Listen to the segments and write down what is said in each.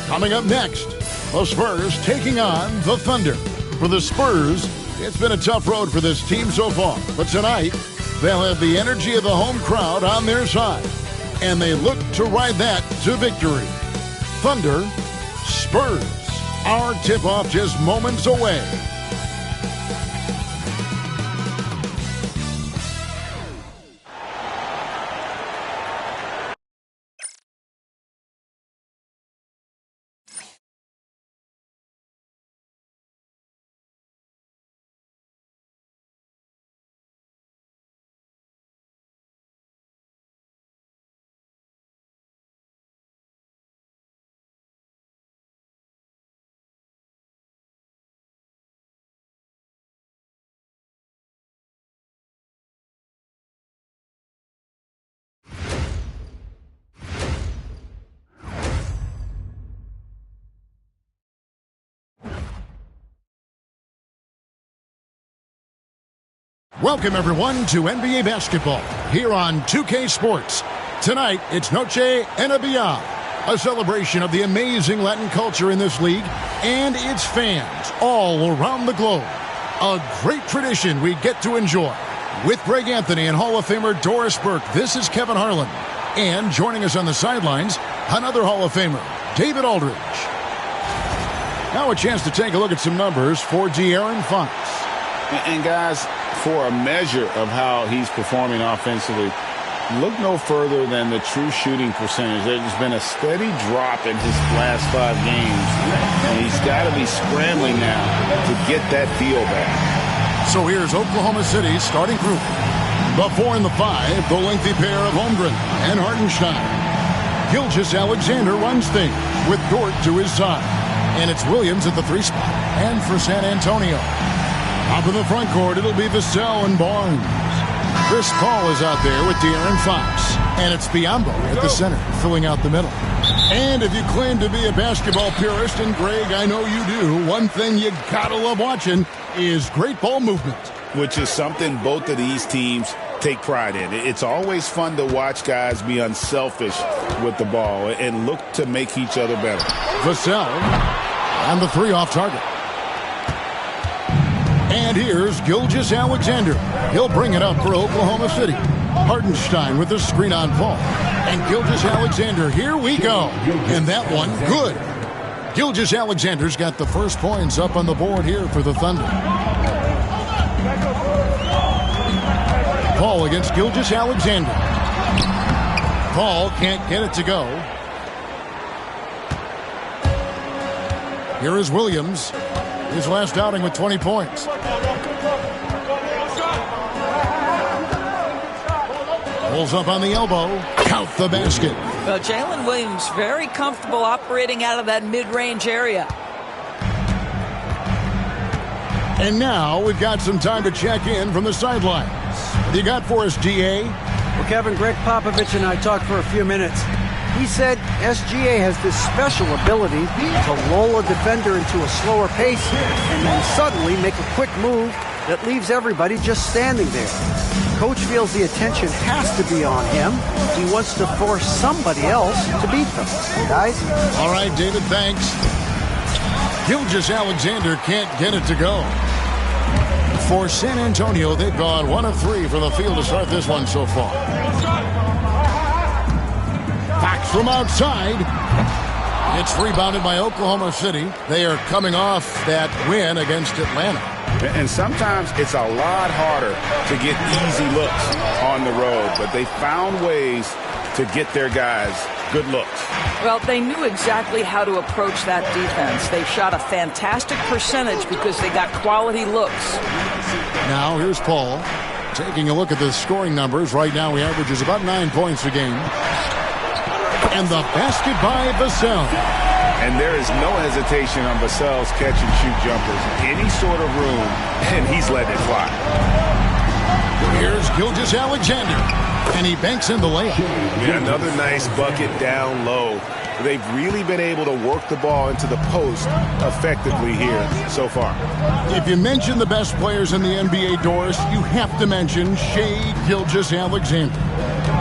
Coming up next, the Spurs taking on the Thunder. For the Spurs, it's been a tough road for this team so far. But tonight, they'll have the energy of the home crowd on their side. And they look to ride that to victory. Thunder, Spurs. Our tip-off just moments away. Welcome, everyone, to NBA basketball here on 2K Sports. Tonight, it's Noche NBA, a celebration of the amazing Latin culture in this league and its fans all around the globe. A great tradition we get to enjoy. With Greg Anthony and Hall of Famer Doris Burke, this is Kevin Harlan. And joining us on the sidelines, another Hall of Famer, David Aldridge. Now a chance to take a look at some numbers for De'Aaron Fox. And guys, for a measure of how he's performing offensively, look no further than the true shooting percentage. There's been a steady drop in his last 5 games, and he's got to be scrambling now to get that feel back. So here's Oklahoma City's starting group. The 4 and the 5, the lengthy pair of Holmgren and Hartenstein. Gilgeous-Alexander runs things with Dort to his side. And it's Williams at the 3 spot. And for San Antonio, up in the front court, it'll be Vassell and Barnes. Chris Paul is out there with De'Aaron Fox. And it's Biyombo at the center, filling out the middle. And if you claim to be a basketball purist, and Greg, I know you do, one thing you gotta love watching is great ball movement. Which is something both of these teams take pride in. It's always fun to watch guys be unselfish with the ball and look to make each other better. Vassell, and the 3 off target. And here's Gilgeous-Alexander. He'll bring it up for Oklahoma City. Hartenstein with the screen on Paul. And Gilgeous-Alexander, here we go. And that one, good. Gilgeous-Alexander's got the first points up on the board here for the Thunder. Paul against Gilgeous-Alexander. Paul can't get it to go. Here is Williams. His last outing with 20 points. Pulls up on the elbow. Count the basket. Well, Jalen Williams very comfortable operating out of that mid-range area. And now we've got some time to check in from the sidelines. What do you got for us, DA? Well, Kevin, Greg Popovich and I talked for a few minutes. He said SGA has this special ability to lull a defender into a slower pace and then suddenly make a quick move that leaves everybody just standing there. Coach feels the attention has to be on him. He wants to force somebody else to beat them. Guys? All right, David, thanks. Gilgeous-Alexander can't get it to go. For San Antonio, they've gone 1 of 3 from the field to start this one so far. Fox from outside. It's rebounded by Oklahoma City. They are coming off that win against Atlanta. And sometimes it's a lot harder to get easy looks on the road, but they found ways to get their guys good looks. Well, they knew exactly how to approach that defense. They shot a fantastic percentage because they got quality looks. Now here's Paul taking a look at the scoring numbers. Right now he averages about 9 points a game. And the basket by Vassell. And there is no hesitation on Vassell's catch-and-shoot jumpers. Any sort of room, and he's letting it fly. Here's Gilgeous-Alexander, and he banks in the layup. Yeah, another nice bucket down low. They've really been able to work the ball into the post effectively here so far. If you mention the best players in the NBA, Doris, you have to mention Shai Gilgeous-Alexander.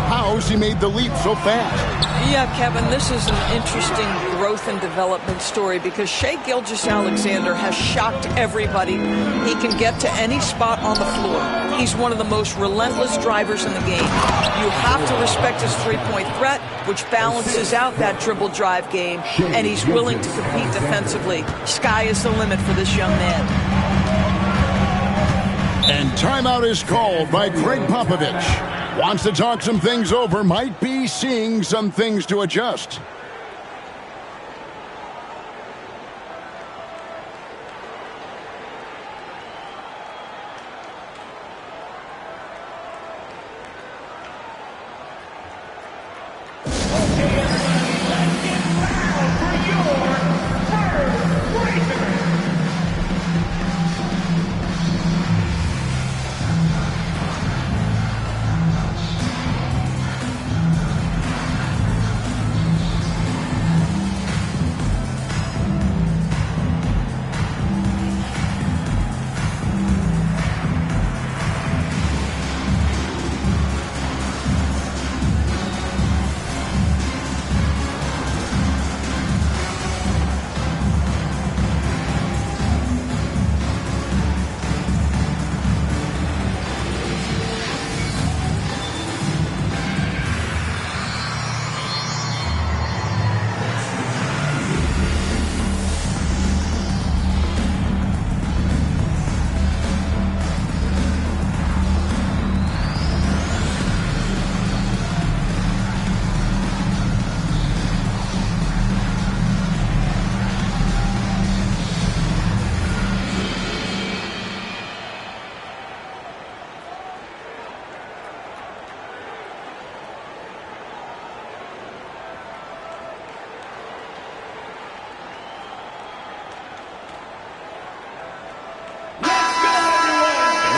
How's he made the leap so fast? Yeah, Kevin, this is an interesting growth and development story because Shai Gilgeous-Alexander has shocked everybody. He can get to any spot on the floor. He's one of the most relentless drivers in the game. You have to respect his three-point threat, which balances out that dribble drive game, and he's willing to compete defensively. Sky is the limit for this young man. And timeout is called by Greg Popovich. Wants to talk some things over, might be seeing some things to adjust.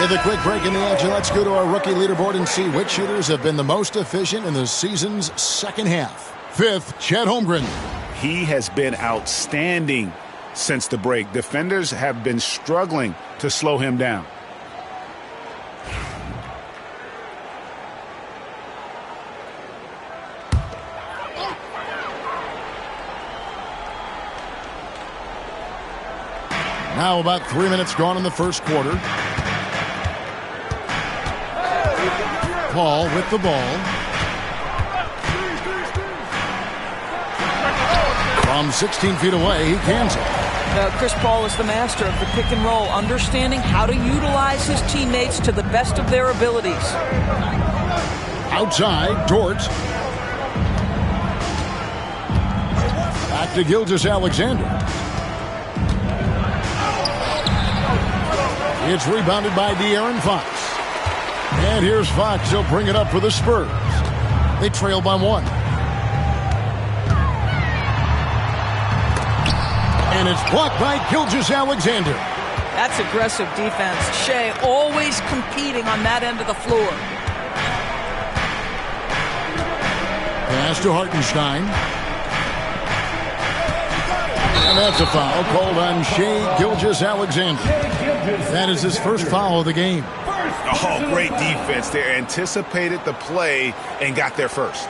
With a quick break in the action, let's go to our rookie leaderboard and see which shooters have been the most efficient in the season's second half. Fifth, Chet Holmgren. He has been outstanding since the break. Defenders have been struggling to slow him down. Now about 3 minutes gone in the first quarter. Paul with the ball. From 16 feet away, he cans it. Chris Paul is the master of the pick and roll, understanding how to utilize his teammates to the best of their abilities. Outside, Dort. Back to Gilgeous-Alexander. It's rebounded by De'Aaron Fox. And here's Fox. He'll bring it up for the Spurs. They trail by 1. And it's blocked by Gilgeous-Alexander. That's aggressive defense. Shai always competing on that end of the floor. Pass to Hartenstein. And that's a foul called on Shai Gilgeous-Alexander. That is his first foul of the game. Oh, great defense there. Anticipated the play and got there first.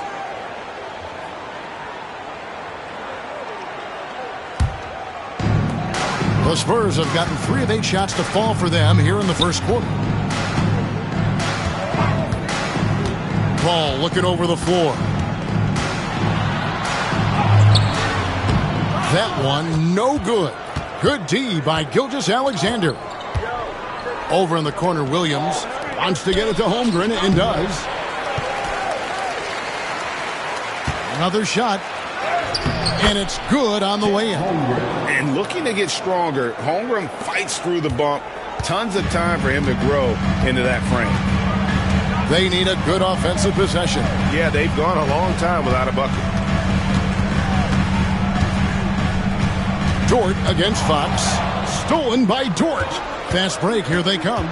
The Spurs have gotten 3 of 8 shots to fall for them here in the first quarter. Ball looking over the floor. That one, no good. Good D by Gilgeous-Alexander. Over in the corner, Williams wants to get it to Holmgren and does. Another shot. And it's good on the way in. And looking to get stronger, Holmgren fights through the bump. Tons of time for him to grow into that frame. They need a good offensive possession. Yeah, they've gone a long time without a bucket. Dort against Fox. Stolen by Dort. Fast break, here they come.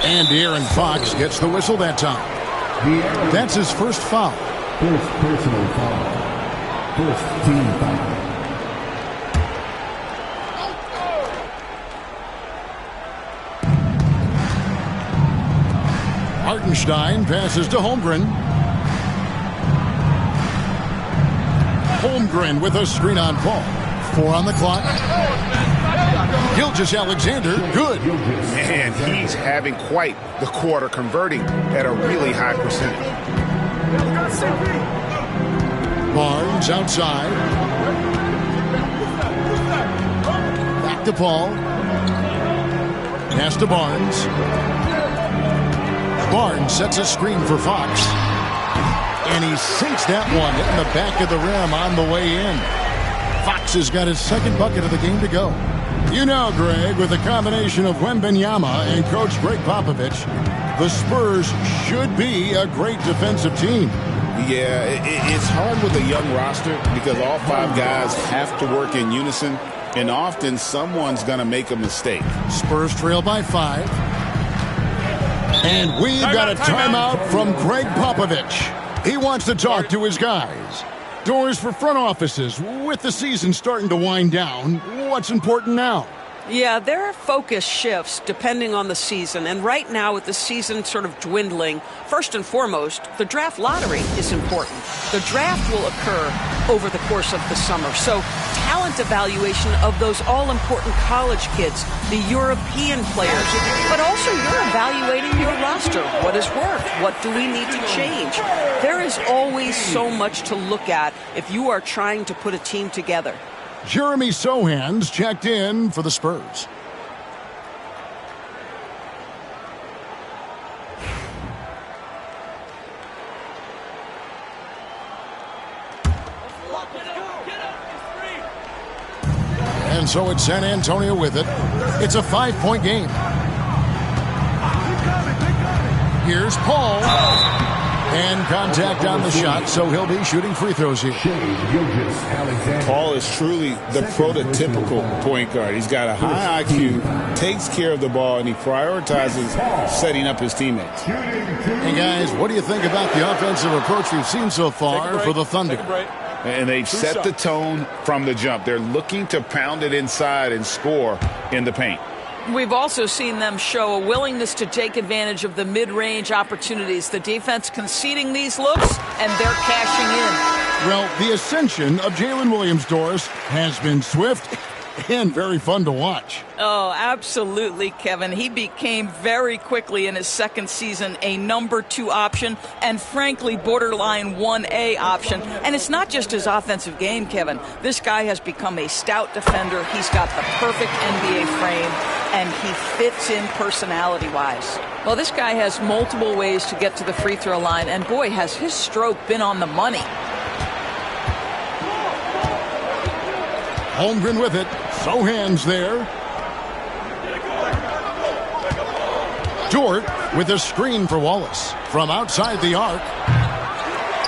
And De'Aaron Fox gets the whistle that time. That's his first foul. First personal foul. First team foul. Hartenstein passes to Holmgren. Holmgren with a screen on Paul. 4 on the clock. Gilgeous-Alexander, good. Man, he's having quite the quarter, converting at a really high percentage. Barnes outside. Back to Paul. Pass to Barnes. Barnes sets a screen for Fox. And he sinks that one, hitting the back of the rim on the way in. Fox has got his second bucket of the game to go. You know, Greg, with the combination of Wembanyama and Coach Greg Popovich, the Spurs should be a great defensive team. Yeah, it's hard with a young roster because all 5 guys have to work in unison, and often someone's going to make a mistake. Spurs trail by 5. And we've got a timeout from Greg Popovich. He wants to talk to his guys. Doors for front offices. With the season starting to wind down, what's important now? Yeah, there are focus shifts depending on the season. And right now, with the season sort of dwindling, first and foremost, the draft lottery is important. The draft will occur over the course of the summer. So talent evaluation of those all-important college kids, the European players, but also you're evaluating your roster. What has worked? What do we need to change? There is always so much to look at if you are trying to put a team together. Jeremy Sohan's checked in for the Spurs. And so it's San Antonio with it. It's a 5-point game. Here's Paul. And contact on the shot, so he'll be shooting free throws here. Paul is truly the prototypical point guard. He's got a high IQ, takes care of the ball, and he prioritizes setting up his teammates. Hey, guys, what do you think about the offensive approach we've seen so far for the Thunder? And they've set the tone from the jump. They're looking to pound it inside and score in the paint. We've also seen them show a willingness to take advantage of the mid-range opportunities. The defense conceding these looks, and they're cashing in. Well, the ascension of Jalen Williams-Doris has been swift and very fun to watch. Oh, absolutely, Kevin. He became very quickly in his second season a number 2 option and, frankly, borderline 1A option. And it's not just his offensive game, Kevin. This guy has become a stout defender. He's got the perfect NBA frame, and he fits in personality-wise. Well, this guy has multiple ways to get to the free throw line, and boy, has his stroke been on the money. Holmgren with it. Sohan's there. Dort with a screen for Wallace. From outside the arc.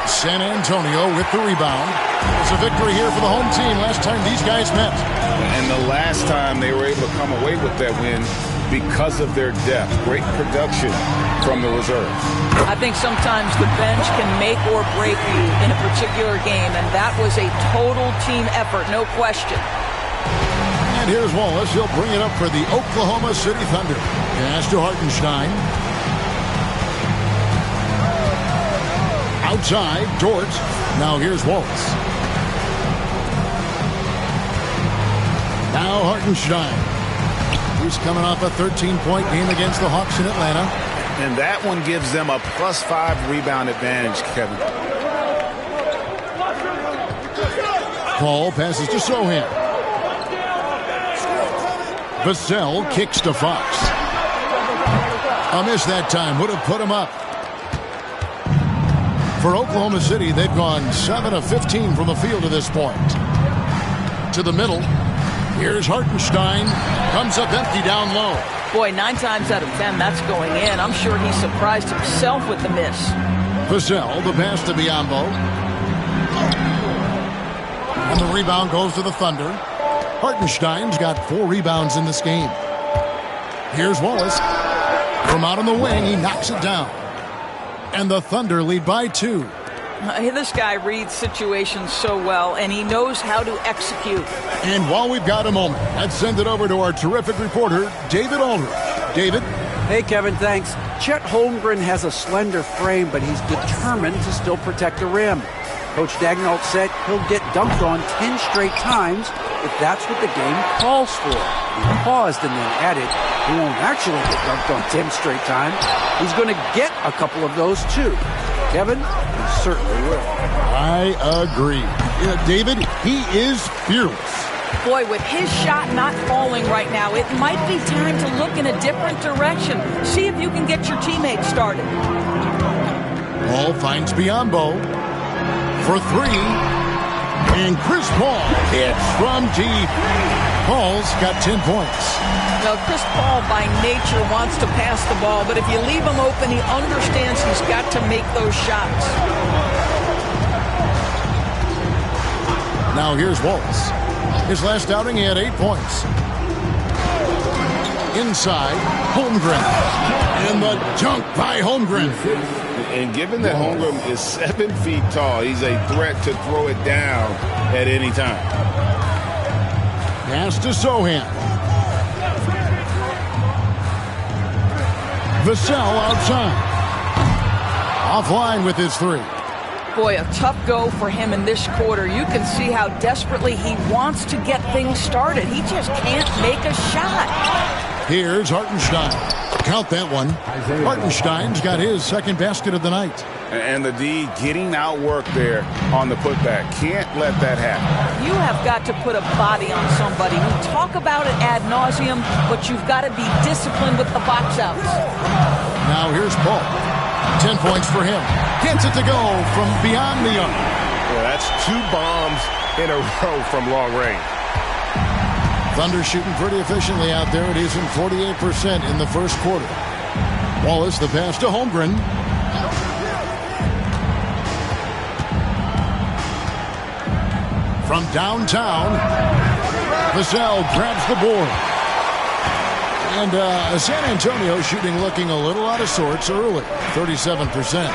San Antonio with the rebound. It's a victory here for the home team last time these guys met. And the last time they were able to come away with that win because of their depth. Great production from the reserve. I think sometimes the bench can make or break you in a particular game, and that was a total team effort, no question. And here's Wallace. He'll bring it up for the Oklahoma City Thunder. Pass to Hartenstein. Outside, Dort. Now here's Wallace. Now Hartenstein. He's coming off a 13-point game against the Hawks in Atlanta. And that one gives them a +5 rebound advantage, Kevin. Paul passes to Sohan. Vassell kicks to Fox. A miss that time would have put him up. For Oklahoma City, they've gone 7 of 15 from the field to this point. To the middle. Here's Hartenstein. Comes up empty down low. Boy, 9 times out of 10, that's going in. I'm sure he surprised himself with the miss. Vassell, the pass to Biyombo. And the rebound goes to the Thunder. Hartenstein's got 4 rebounds in this game. Here's Wallace. From out on the wing, he knocks it down. And the Thunder lead by 2. This guy reads situations so well, and he knows how to execute. And while we've got a moment, let's send it over to our terrific reporter, David Aldridge. David? Hey, Kevin, thanks. Chet Holmgren has a slender frame, but he's determined to still protect the rim. Coach Dagnall said he'll get dunked on 10 straight times if that's what the game calls for. He paused and then added, he won't actually get dunked on 10 straight times. He's going to get a couple of those, too. Kevin, he certainly will. I agree. David, he is fearless. Boy, with his shot not falling right now, it might be time to look in a different direction. See if you can get your teammates started. Ball finds Biyombo for three. And Chris Paul hits from deep. Paul's got 10 points. Well, Chris Paul by nature wants to pass the ball, but if you leave him open, he understands he's got to make those shots. Now here's Wallace. His last outing, he had 8 points. Inside, Holmgren. And the dunk by Holmgren. And given that Holmgren is 7 feet tall, he's a threat to throw it down at any time. Pass to Sohan. Vassell outside. Offline with his three. Boy, a tough go for him in this quarter. You can see how desperately he wants to get things started. He just can't make a shot. Here's Hartenstein. Count that one. Hartenstein's got his second basket of the night. And the D getting outworked there on the putback. Can't let that happen. You have got to put a body on somebody. We talk about it ad nauseum, but you've got to be disciplined with the box outs. Now here's Paul. 10 points for him. Gets it to go from beyond the arc. Well, that's 2 bombs in a row from long range. Thunder shooting pretty efficiently out there. It is in 48% in the first quarter. Wallace, the pass to Holmgren. From downtown, Vassell grabs the board. And San Antonio shooting looking a little out of sorts early, 37%.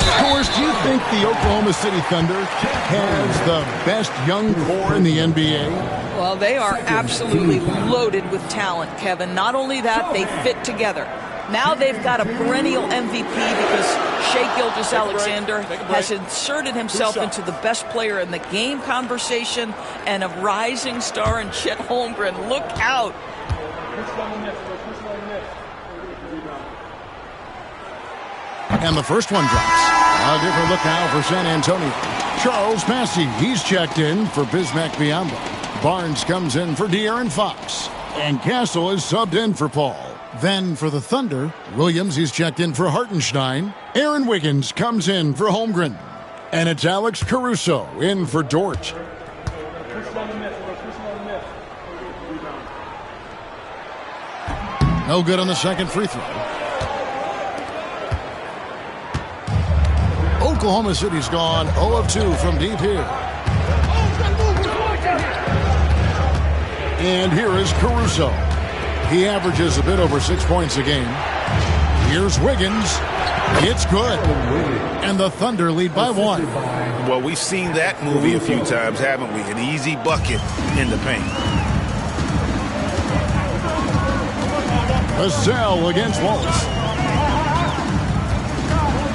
Of course, do you think the Oklahoma City Thunder has the best young core in the NBA? Well, they are absolutely loaded with talent, Kevin. Not only that, they fit together. Now they've got a perennial MVP because Shai Gilgeous-Alexander has inserted himself into the best player in the game conversation and a rising star in Chet Holmgren. Look out. And the first one drops. A different look now for San Antonio. Charles Massey, he's checked in for Bismack Biyombo. Barnes comes in for De'Aaron Fox. And Castle is subbed in for Paul. Then for the Thunder, Williams, he's checked in for Hartenstein. Aaron Wiggins comes in for Holmgren. And it's Alex Caruso in for Dort. No good on the second free throw. Oklahoma City's gone 0 of 2 from deep here. And here is Caruso. He averages a bit over 6 points a game. Here's Wiggins. It's good. And the Thunder lead by 1. Well, we've seen that movie a few times, haven't we? An easy bucket in the paint. Vassell against Wallace.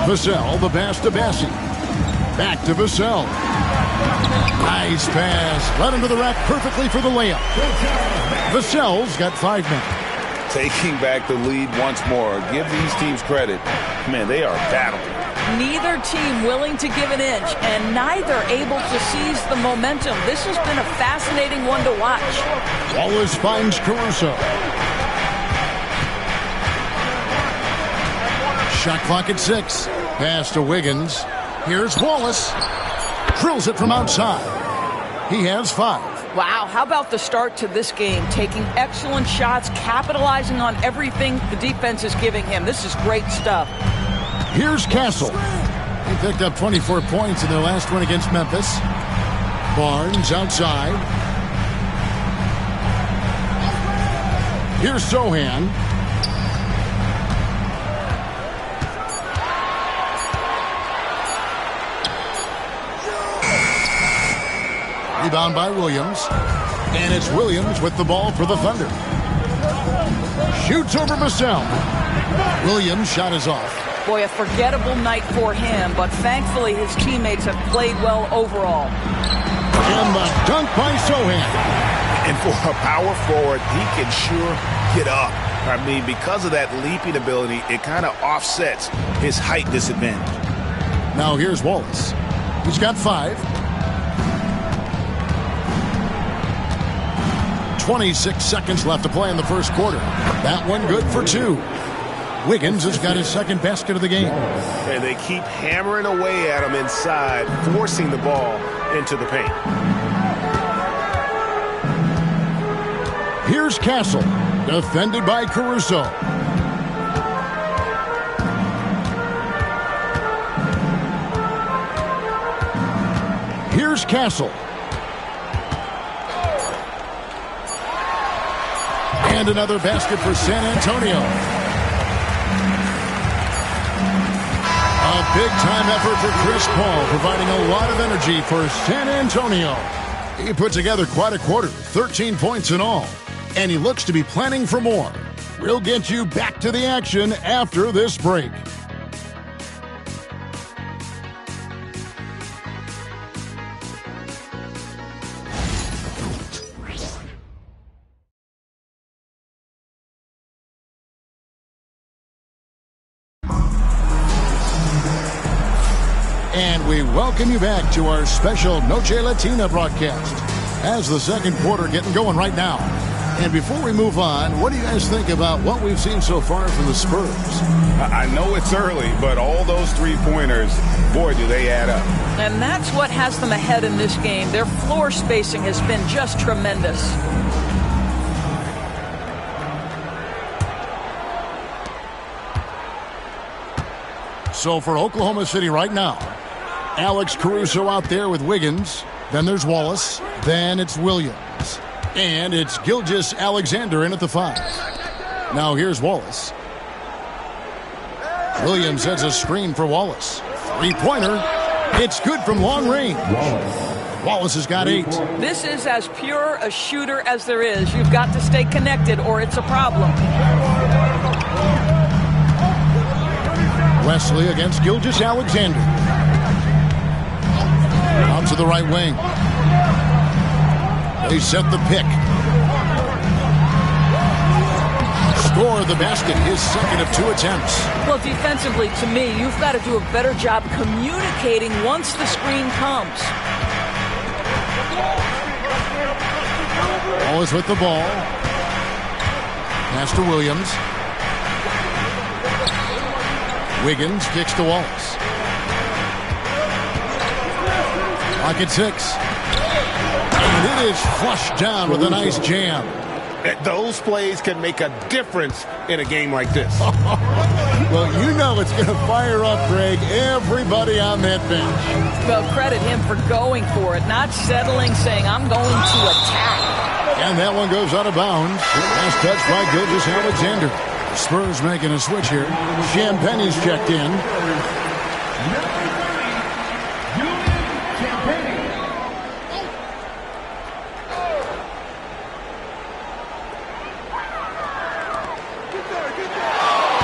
Vassell, the pass to Bassey. Back to Vassell. Nice pass. Right into the rack perfectly for the layup. Vassell's got 5 men. Taking back the lead once more. Give these teams credit. Man, they are battling. Neither team willing to give an inch and neither able to seize the momentum. This has been a fascinating one to watch. Wallace finds Caruso. Shot clock at 6. Pass to Wiggins. Here's Wallace. Drills it from outside. He has 5. Wow, how about the start to this game? Taking excellent shots, capitalizing on everything the defense is giving him. This is great stuff. Here's Castle. He picked up 24 points in their last win against Memphis. Barnes outside. Here's Sohan. Rebound by Williams. And it's Williams with the ball for the Thunder. Shoots over Vassell. Williams' shot is off. Boy, a forgettable night for him, but thankfully his teammates have played well overall. And the dunk by Sohan. And for a power forward, he can sure get up. I mean, because of that leaping ability, it kind of offsets his height disadvantage. Now here's Wallace. He's got 5. 26 seconds left to play in the first quarter. That one good for 2. Wiggins has got his second basket of the game. And they keep hammering away at him inside, forcing the ball into the paint. Here's Castle, defended by Caruso. Here's Castle. And another basket for San Antonio. A big-time effort for Chris Paul, providing a lot of energy for San Antonio. He put together quite a quarter, 13 points in all. And he looks to be planning for more. We'll get you back to the action after this break. And we welcome you back to our special Noche Latina broadcast as the second quarter getting going right now. And before we move on, what do you guys think about what we've seen so far from the Spurs? I know it's early, but all those three-pointers, boy, do they add up. And that's what has them ahead in this game. Their floor spacing has been just tremendous. So for Oklahoma City right now, Alex Caruso out there with Wiggins. Then there's Wallace. Then it's Williams. And it's Gilgeous-Alexander in at the 5. Now here's Wallace. Williams sets a screen for Wallace. Three-pointer. It's good from long range. Wallace has got 8. This is as pure a shooter as there is. You've got to stay connected or it's a problem. Wesley against Gilgeous-Alexander. Out to the right wing. They set the pick. Score the basket, his second of 2 attempts. Well, defensively, to me, you've got to do a better job communicating once the screen comes. Wallace with the ball. Pass to Williams. Wiggins kicks to Wallace. Clock at 6. And it is flushed down with a nice jam. Those plays can make a difference in a game like this. Well, you know it's going to fire up, Greg, everybody on that bench. Well, credit him for going for it, not settling, saying, I'm going to attack. And that one goes out of bounds. Last touch by Gilgeous-Alexander. Spurs making a switch here. Champagne's checked in.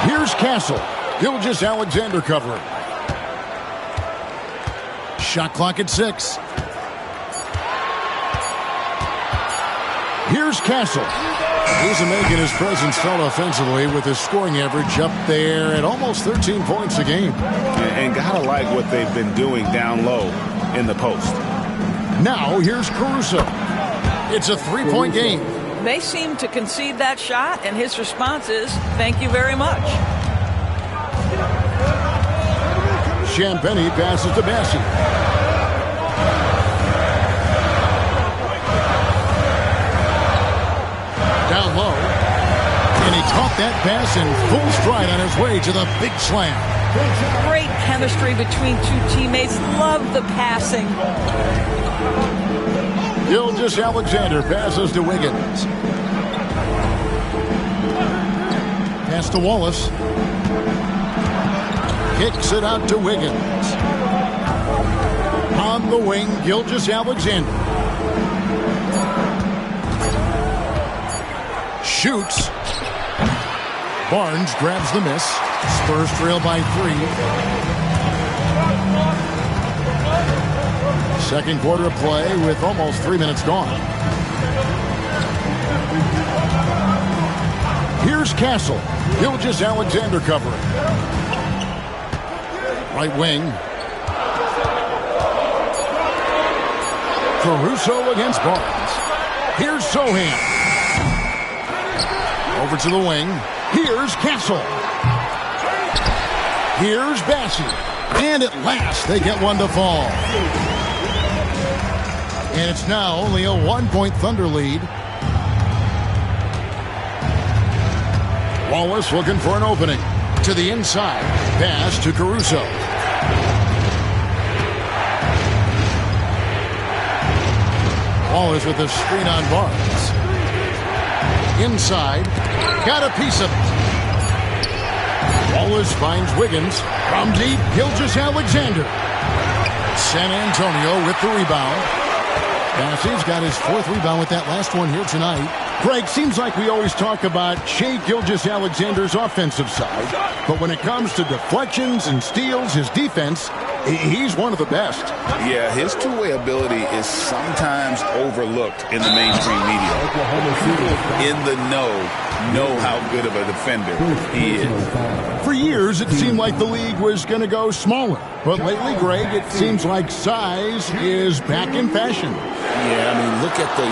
Here's Castle. Gilgeous-Alexander covering. Shot clock at 6. Here's Castle. He's making his presence felt offensively with his scoring average up there at almost 13 points a game. And gotta like what they've been doing down low in the post. Now here's Caruso. It's a 3-point game. They seem to concede that shot, and his response is, thank you very much. Champagnie passes to Bassi. Down low. And he caught that pass in full stride on his way to the big slam. Great chemistry between two teammates. Love the passing. Gilgeous-Alexander passes to Wiggins. Pass to Wallace. Kicks it out to Wiggins. On the wing, Gilgeous-Alexander. Shoots. Barnes grabs the miss. Spurs trail by 3. Second quarter of play with almost 3 minutes gone. Here's Castle. Gilgeous-Alexander covering. Right wing. Caruso against Barnes. Here's Sohan. Over to the wing. Here's Castle. Here's Bassey. And at last, they get one to fall. And it's now only a 1-point Thunder lead. Wallace looking for an opening. To the inside. Pass to Caruso. Wallace with a screen on Barnes. Inside. Got a piece of it. Wallace finds Wiggins. From deep, Gilgeous-Alexander. San Antonio with the rebound. Bassey's got his 4th rebound with that last one here tonight. Greg, seems like we always talk about Shai Gilgeous-Alexander's offensive side, but when it comes to deflections and steals, his defense, he's one of the best. Yeah, his two-way ability is sometimes overlooked in the mainstream media. In the know how good of a defender he is. For years, it seemed like the league was going to go smaller. But lately, Greg, it seems like size is back in fashion. Yeah, I mean, look at the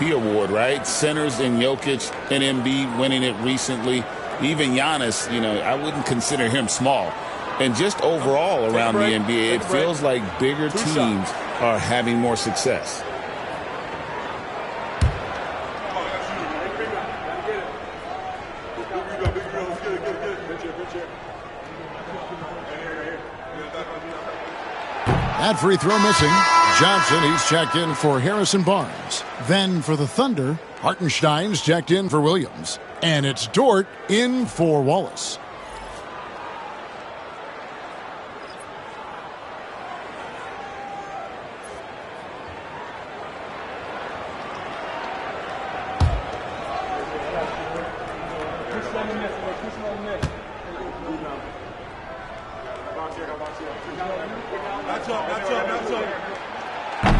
MVP award, right? Centers and Jokic and Embiid winning it recently. Even Giannis, I wouldn't consider him small. And just overall around the NBA, it feels like bigger teams are having more success. That free throw missing. Johnson, he's checked in for Harrison Barnes. Then for the Thunder, Hartenstein's checked in for Williams. And it's Dort in for Wallace.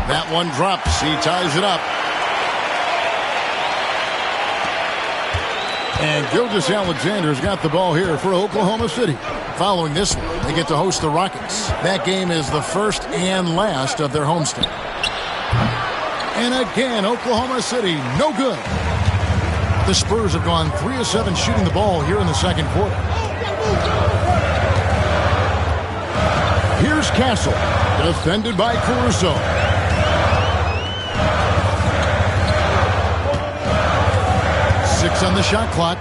That one drops. He ties it up. And Gilgeous-Alexander's got the ball here for Oklahoma City. Following this one, they get to host the Rockets. That game is the first and last of their homestand. And again, Oklahoma City, no good. The Spurs have gone 3 of 7 shooting the ball here in the second quarter. Here's Castle, defended by Caruso. On the shot clock.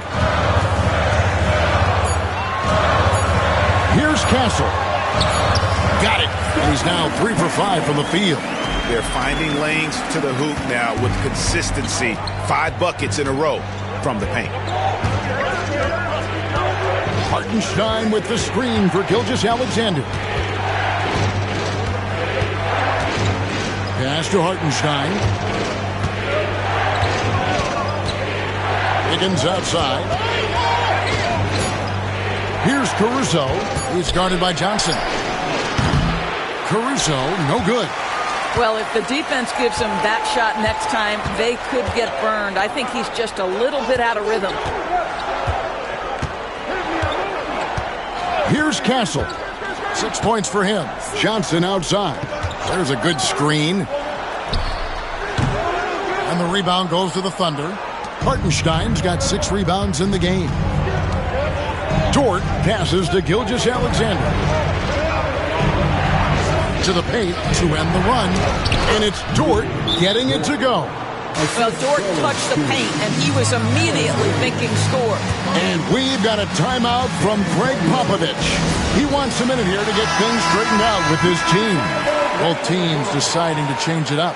Here's Castle. Got it. And he's now 3 for 5 from the field. They're finding lanes to the hoop now with consistency. 5 buckets in a row from the paint. Hartenstein with the screen for Gilgeous-Alexander. Pass to Hartenstein. Wiggins outside. Here's Caruso. He's guarded by Johnson. Caruso, no good. Well, if the defense gives him that shot next time, they could get burned. I think he's just a little bit out of rhythm. Here's Castle. 6 points for him. Johnson outside. There's a good screen. And the rebound goes to the Thunder. Hartenstein's got 6 rebounds in the game. Dort passes to Gilgeous-Alexander. To the paint to end the run. And it's Dort getting it to go. Well, Dort touched the paint, and he was immediately thinking score. And we've got a timeout from Greg Popovich. He wants a minute here to get things straightened out with his team. Both teams deciding to change it up.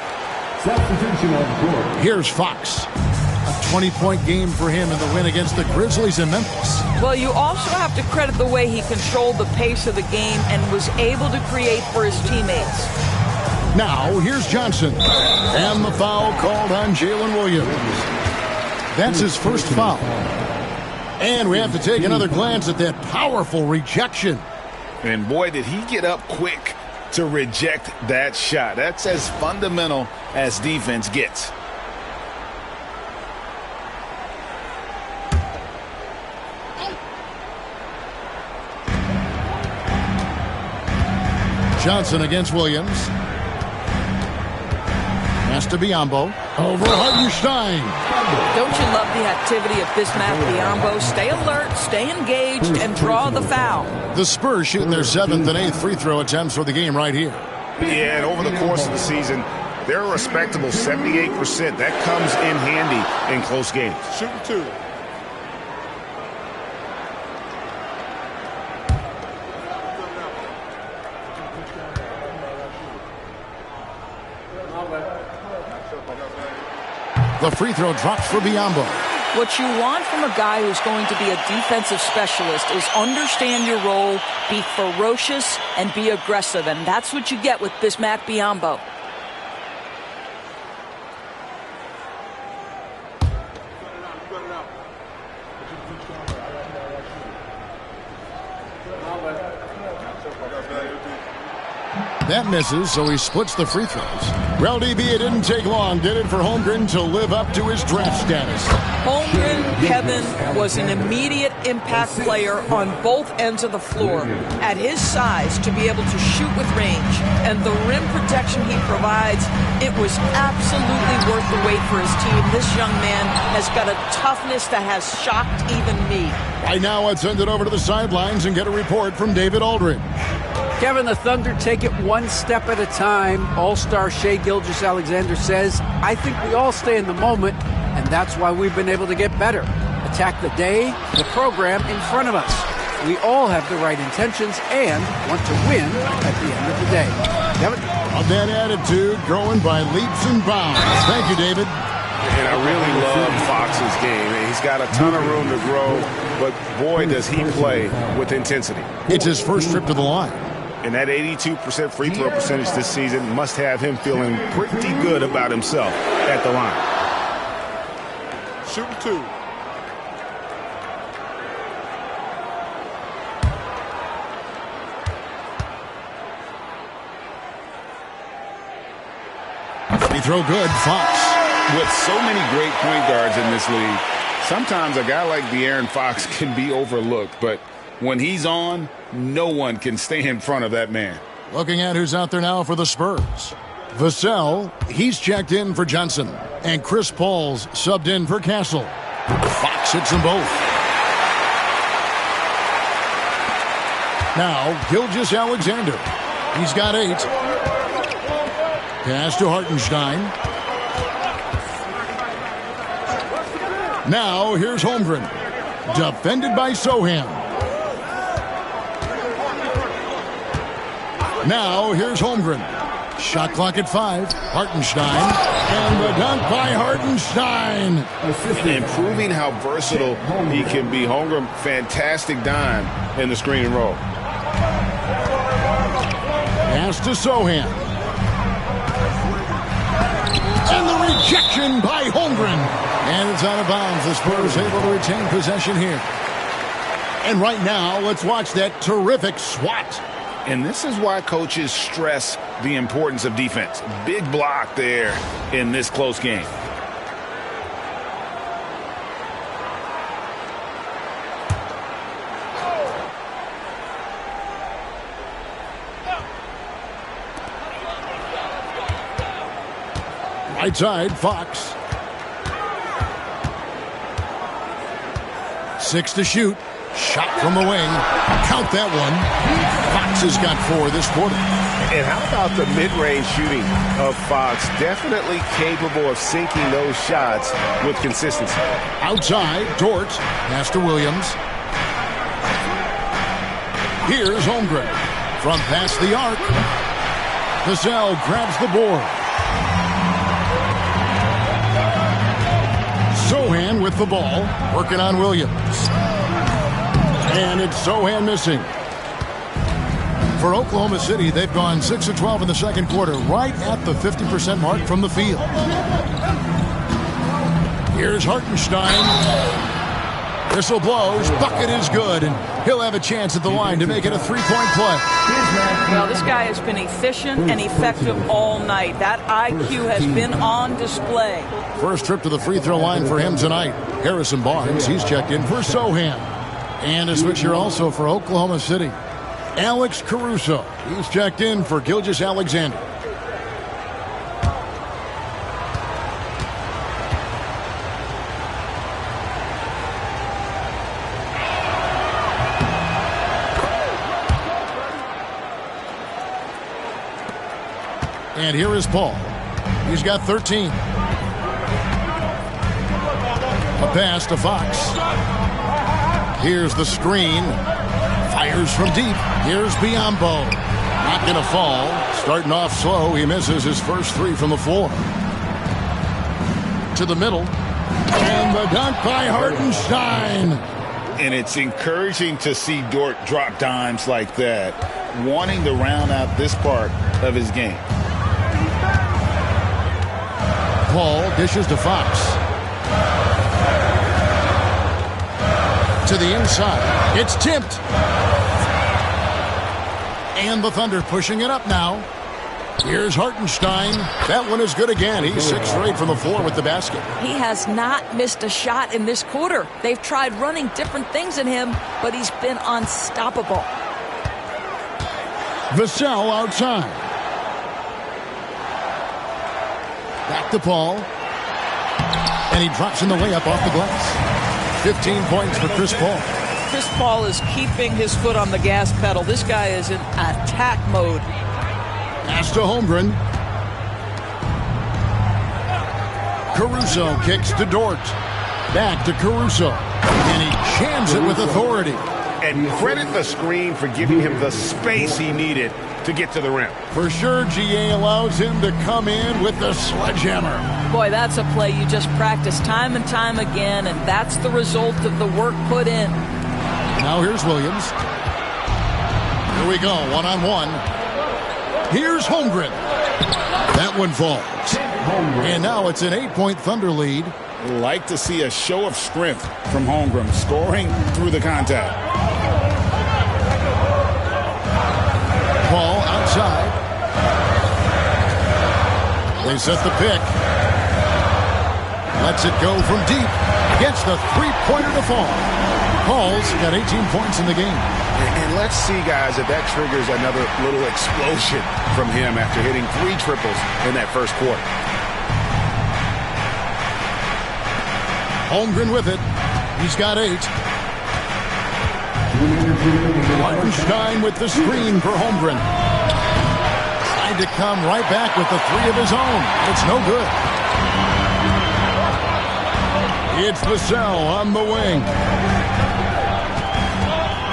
Here's Fox. A 20-point game for him in the win against the Grizzlies in Memphis. Well, you also have to credit the way he controlled the pace of the game and was able to create for his teammates. Now, here's Johnson. And the foul called on Jalen Williams. That's his first foul. And we have to take another glance at that powerful rejection. And boy, did he get up quick to reject that shot. That's as fundamental as defense gets. Johnson against Williams. Pass to Biyombo. Over Hartenstein. Don't you love the activity of Bismack Biyombo? Stay alert, stay engaged, and draw the foul. The Spurs shooting their 7th and 8th free throw attempts for the game right here. Yeah, and over the course of the season, they're a respectable 78%. That comes in handy in close games. Shooting 2. The free throw drops for Biyombo. What you want from a guy who's going to be a defensive specialist is understand your role, be ferocious, and be aggressive. And that's what you get with Bismack Biyombo. That misses, so he splits the free throws. Well, DB, it didn't take long, did it, for Holmgren to live up to his draft status? Holmgren, Kevin, was an immediate impact player on both ends of the floor. At his size, to be able to shoot with range and the rim protection he provides, it was absolutely worth the wait for his team. This young man has got a toughness that has shocked even me. Right now, let's send it over to the sidelines and get a report from David Aldridge. Kevin, the Thunder take it one step at a time. All-star Shai Gilgeous-Alexander says, I think we all stay in the moment, and that's why we've been able to get better. Attack the day, the program in front of us. We all have the right intentions and want to win at the end of the day. Kevin? Of that attitude, growing by leaps and bounds. Thank you, David. And I really love Fox's game. He's got a ton of room to grow, but boy, does he play with intensity. It's his first trip to the line. And that 82% free throw percentage this season must have him feeling pretty good about himself at the line. Shooting 2. Free throw good, Fox. With so many great point guards in this league, sometimes a guy like De'Aaron Fox can be overlooked, but when he's on, no one can stay in front of that man. Looking at who's out there now for the Spurs. Vassell, he's checked in for Johnson. And Chris Paul's subbed in for Castle. Fox hits them both. Now, Gilgeous-Alexander. He's got 8. Pass to Hartenstein. Now, here's Holmgren. Defended by Sohan. Now, here's Holmgren. Shot clock at 5. Hartenstein. And the dunk by Hartenstein. And proving how versatile he can be. Holmgren, fantastic dime in the screen and roll. Pass to Sohan. And the rejection by Holmgren. And it's out of bounds. The Spurs able to retain possession here. And right now, let's watch that terrific swat. And this is why coaches stress the importance of defense. Big block there in this close game. Right side, Fox. 6 to shoot. Shot from the wing. Count that one. Fox has got 4 this quarter. And how about the mid-range shooting of Fox? Definitely capable of sinking those shots with consistency. Outside, Dort. Pass to Williams. Here's Holmgren. From past the arc. Vassell grabs the board. Sohan with the ball. Working on Williams. And it's Sohan missing. For Oklahoma City, they've gone 6 of 12 in the second quarter, right at the 50% mark from the field. Here's Hartenstein. Whistle blows. Bucket is good, and he'll have a chance at the line to make it a three-point play. Well, this guy has been efficient and effective all night. That IQ has been on display. First trip to the free throw line for him tonight. Harrison Barnes, he's checked in for Sohan. And a switch here also for Oklahoma City. Alex Caruso, he's checked in for Gilgeous-Alexander. And here is Paul. He's got 13. A pass to Fox. Here's the screen. Fires from deep. Here's Biyombo. Not going to fall. Starting off slow. He misses his first three from the floor. To the middle. And the dunk by Hartenstein. And it's encouraging to see Dort drop dimes like that, wanting to round out this part of his game. Paul dishes to Fox. To the inside. It's tipped. And the Thunder pushing it up now. Here's Hartenstein. That one is good again. He's 6 straight from the floor with the basket. He has not missed a shot in this quarter. They've tried running different things in him, but he's been unstoppable. Vassell outside. Back to Paul. And he drops in the layup off the glass. 15 points for Chris Paul. Chris Paul is keeping his foot on the gas pedal. This guy is in attack mode. Pass to Holmgren. Caruso kicks to Dort. Back to Caruso. And he jams it with authority. And credit the screen for giving him the space he needed to get to the rim. For sure, GA allows him to come in with the sledgehammer. Boy, that's a play you just practice time and time again, and that's the result of the work put in. Now here's Williams. Here we go, one-on-one. Here's Holmgren. That one falls. And now it's an 8-point Thunder lead. Like to see a show of strength from Holmgren, scoring through the contact. Paul outside. They set the pick. Lets it go from deep. Gets the three-pointer to fall. Paul's got 18 points in the game. And let's see, guys, if that triggers another little explosion from him after hitting 3 triples in that first quarter. Holmgren with it. He's got 8. Hartenstein with the screen for Holmgren. Tried to come right back with the 3 of his own. It's no good. It's Vassell on the wing.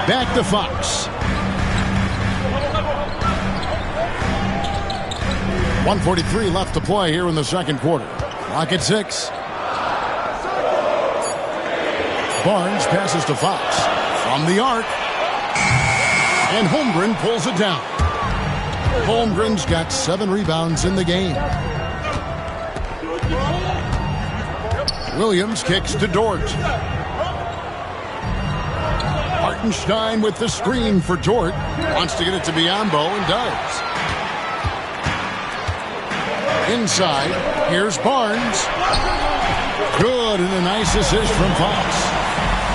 Back to Fox. 1:43 left to play here in the second quarter. Clock at 6. Barnes passes to Fox. From the arc. And Holmgren pulls it down. Holmgren's got 7 rebounds in the game. Williams kicks to Dort. Hartenstein with the screen for Dort. Wants to get it to Biyombo and does. Inside, here's Barnes. Good, and a nice assist from Fox.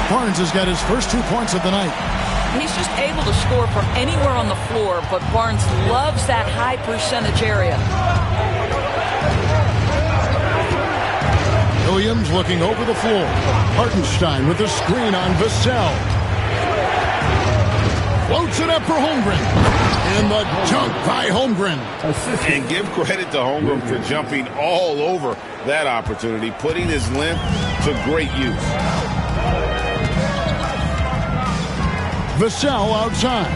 Barnes has got his first 2 points of the night. He's just able to score from anywhere on the floor, but Barnes loves that high percentage area. Williams looking over the floor. Hartenstein with the screen on Vassell. Floats it up for Holmgren. And the dunk by Holmgren. And give credit to Holmgren for jumping all over that opportunity, putting his length to great use. Vassell outside.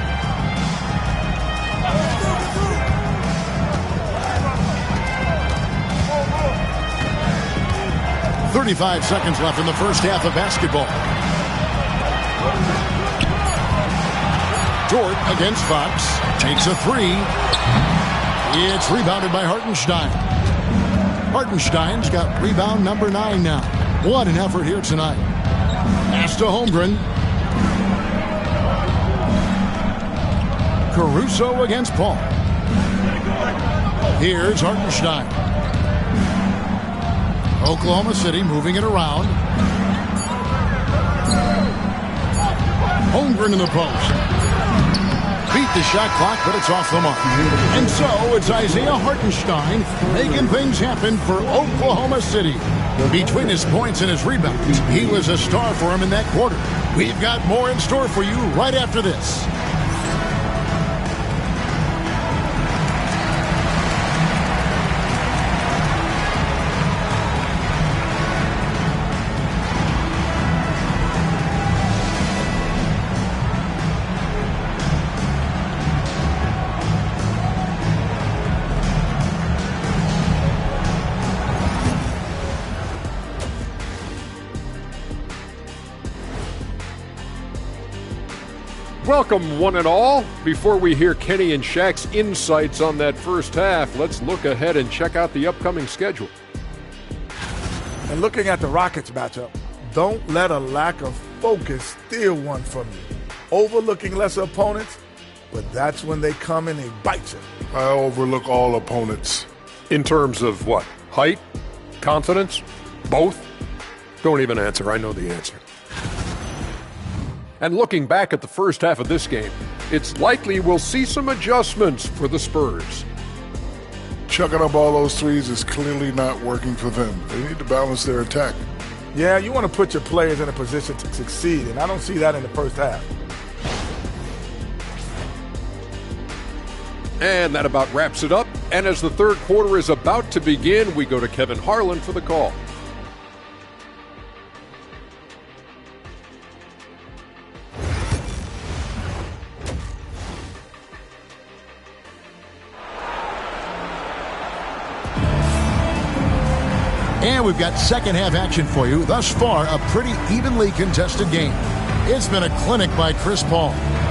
.35 seconds left in the first half of basketball. Dort against Fox. Takes a 3. It's rebounded by Hartenstein. Hartenstein's got rebound number 9 now. What an effort here tonight. Pass to Holmgren. Caruso against Paul. Here's Hartenstein. Oklahoma City moving it around. Holmgren in the post. Beat the shot clock, but it's off the mark. And so it's Isaiah Hartenstein making things happen for Oklahoma City. Between his points and his rebounds, he was a star for him in that quarter. We've got more in store for you right after this. Welcome, one and all. Before we hear Kenny and Shaq's insights on that first half, let's look ahead and check out the upcoming schedule. And looking at the Rockets matchup, don't let a lack of focus steal one from you. Overlooking lesser opponents, but that's when they come and they bite you. I overlook all opponents. In terms of what? Height? Confidence? Both? Don't even answer. I know the answer. And looking back at the first half of this game, it's likely we'll see some adjustments for the Spurs. Chucking up all those threes is clearly not working for them. They need to balance their attack. Yeah, you want to put your players in a position to succeed, and I don't see that in the first half. And that about wraps it up. And as the third quarter is about to begin, we go to Kevin Harlan for the call. And we've got second half action for you. Thus far, a pretty evenly contested game. It's been a clinic by Chris Paul.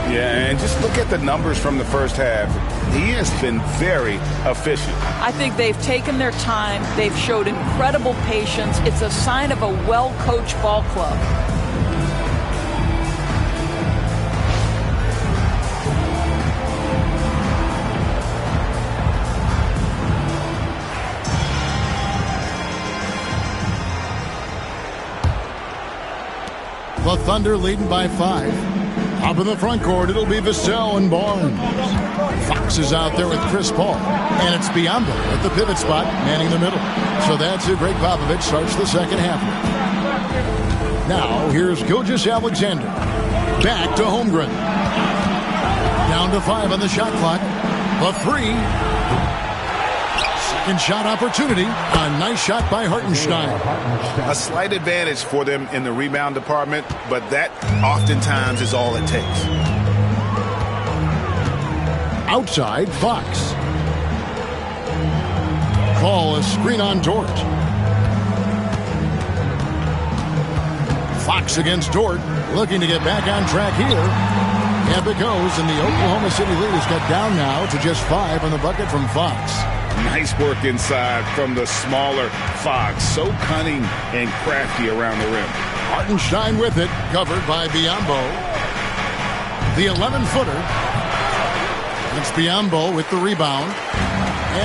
Yeah, and just look at the numbers from the first half. He has been very efficient. I think they've taken their time. They've showed incredible patience. It's a sign of a well-coached ball club. The Thunder leading by 5. Up in the front court, it'll be Vassell and Barnes. Fox is out there with Chris Paul. And it's Biyombo at the pivot spot, manning the middle. So that's who Greg Popovich starts the second half with. Now, here's Gilgeous-Alexander. Back to Holmgren. Down to 5 on the shot clock. A 3. Second shot opportunity. A nice shot by Hartenstein. A slight advantage for them in the rebound department, but that oftentimes is all it takes. Outside, Fox. Call a screen on Dort. Fox against Dort, looking to get back on track here. Up it goes, and the Oklahoma City lead has got down now to just 5 on the bucket from Fox. Nice work inside from the smaller Fox. So cunning and crafty around the rim. Hartenstein with it, covered by Biyombo. The 11-footer. It's Biyombo with the rebound.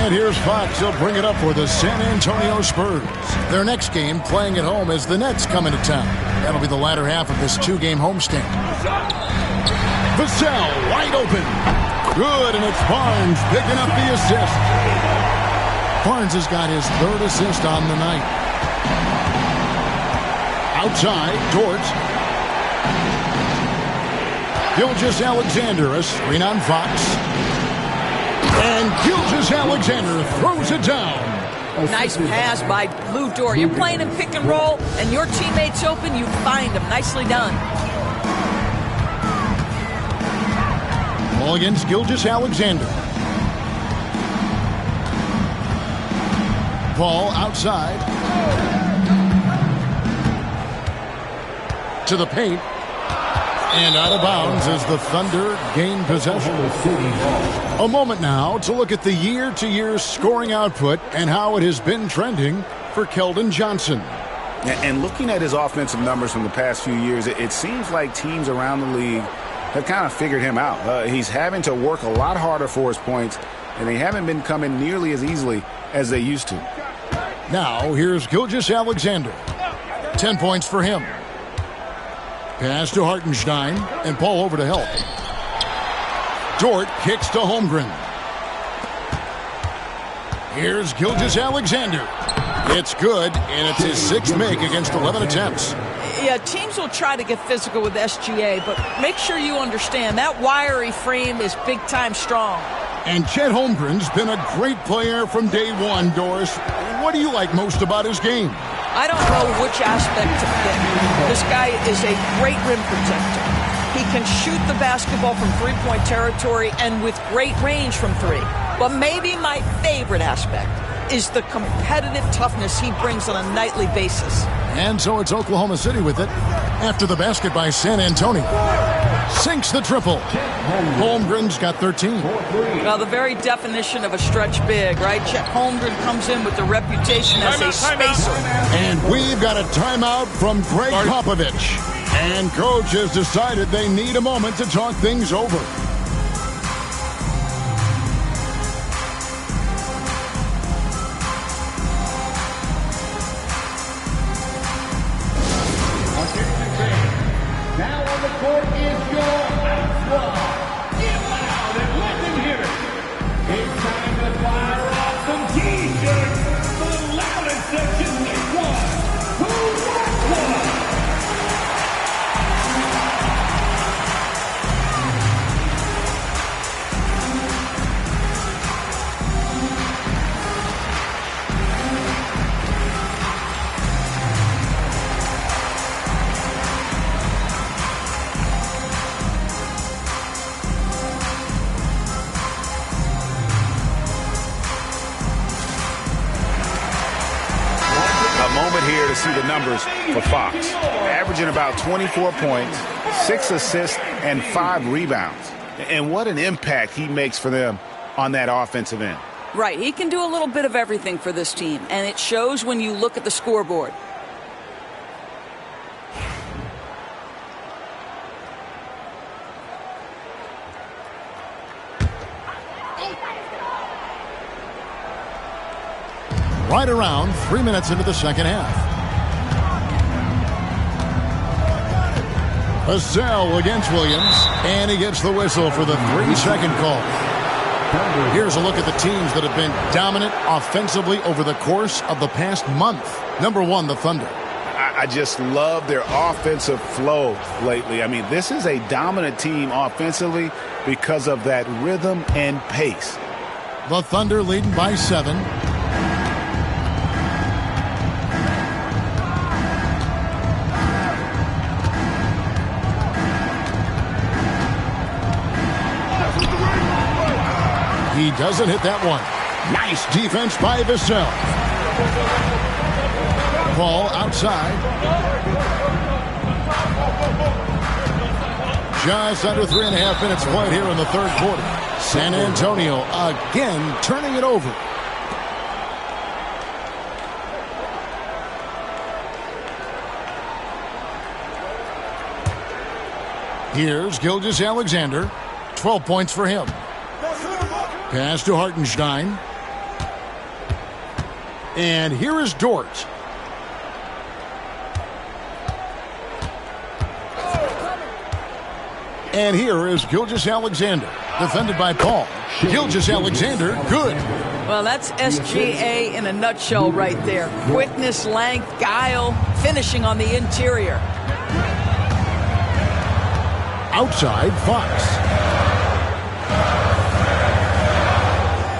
And here's Fox. He'll bring it up for the San Antonio Spurs. Their next game, playing at home, as the Nets come into town. That'll be the latter half of this 2-game homestand. Vassell wide open. Good, and it's Barnes picking up the assist. Barnes has got his 3rd assist on the night. Outside, Dort. Gilgeous-Alexander, a screen on Fox. And Gilgeous-Alexander throws it down. Nice pass by Lou Dort. You're playing in pick and roll, and your teammate's open, you find him. Nicely done. Ball against Gilgeous-Alexander. Ball outside. To the paint. And out of bounds as the Thunder gain possession. A moment now to look at the year-to-year scoring output and how it has been trending for Keldon Johnson. And looking at his offensive numbers from the past few years, it seems like teams around the league have kind of figured him out. He's having to work a lot harder for his points, and they haven't been coming nearly as easily as they used to. Now, here's Gilgeous-Alexander. 10 points for him. Pass to Hartenstein, and Paul over to help. Dort kicks to Holmgren. Here's Gilgeous-Alexander. It's good, and it's his 6th make against 11 attempts. Yeah, teams will try to get physical with SGA, but make sure you understand that wiry frame is big-time strong. And Chet Holmgren's been a great player from day one, Doris. What do you like most about his game? I don't know which aspect to pick. This guy is a great rim protector. He can shoot the basketball from three-point territory and with great range from three. But maybe my favorite aspect is the competitive toughness he brings on a nightly basis. And so it's Oklahoma City with it. After the basket by San Antonio. Sinks the triple. Holmgren's got 13. Now, the very definition of a stretch big, right? Chet Holmgren comes in with the reputation as a spacer. And we've got a timeout from Greg Popovich. And coach has decided they need a moment to talk things over. Now on the court is your squad. Get loud and let them hear it. It's time to fire off some T-shirts for the loudest section. Get one. Who wants one? Here to see the numbers for Fox. Averaging about 24 points, 6 assists, and 5 rebounds. And what an impact he makes for them on that offensive end. Right, he can do a little bit of everything for this team, and it shows when you look at the scoreboard. Right around 3 minutes into the second half. Vassell against Williams, and he gets the whistle for the 3-second call. Here's a look at the teams that have been dominant offensively over the course of the past month. Number 1, the Thunder. I just love their offensive flow lately. I mean, this is a dominant team offensively because of that rhythm and pace. The Thunder leading by 7. He doesn't hit that one. Nice defense by Vassell. Ball outside. Just under 3.5 minutes played here in the third quarter. San Antonio again turning it over. Here's Gilgeous-Alexander. 12 points for him. Pass to Hartenstein. And here is Dort. And here is Gilgeous-Alexander. Defended by Paul. Gilgeous-Alexander, good. Well, that's SGA in a nutshell right there. Quickness, length, guile, finishing on the interior. Outside, Fox.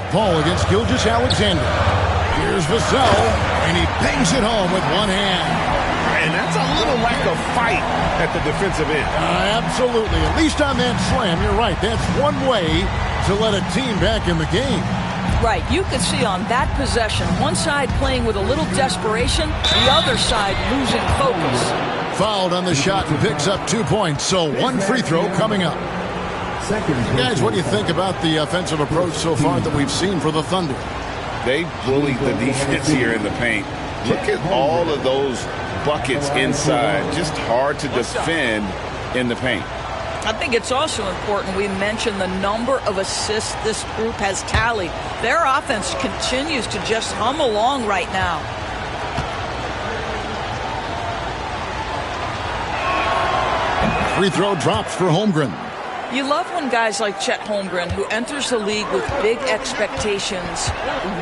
Paul against Gilgeous-Alexander. Here's Vassell, and he bangs it home with one hand. And that's a little lack of fight at the defensive end. Absolutely. At least on that slam, you're right. That's one way to let a team back in the game. Right. You could see on that possession, one side playing with a little desperation, the other side losing focus. Fouled on the shot and picks up 2 points, so one free throw coming up. Guys, what do you think about the offensive approach so far that we've seen for the Thunder? They bullied the defense here in the paint. Look at all of those buckets inside. Just hard to defend in the paint. I think it's also important we mention the number of assists this group has tallied. Their offense continues to just hum along right now. Free throw drops for Holmgren. You love when guys like Chet Holmgren, who enters the league with big expectations,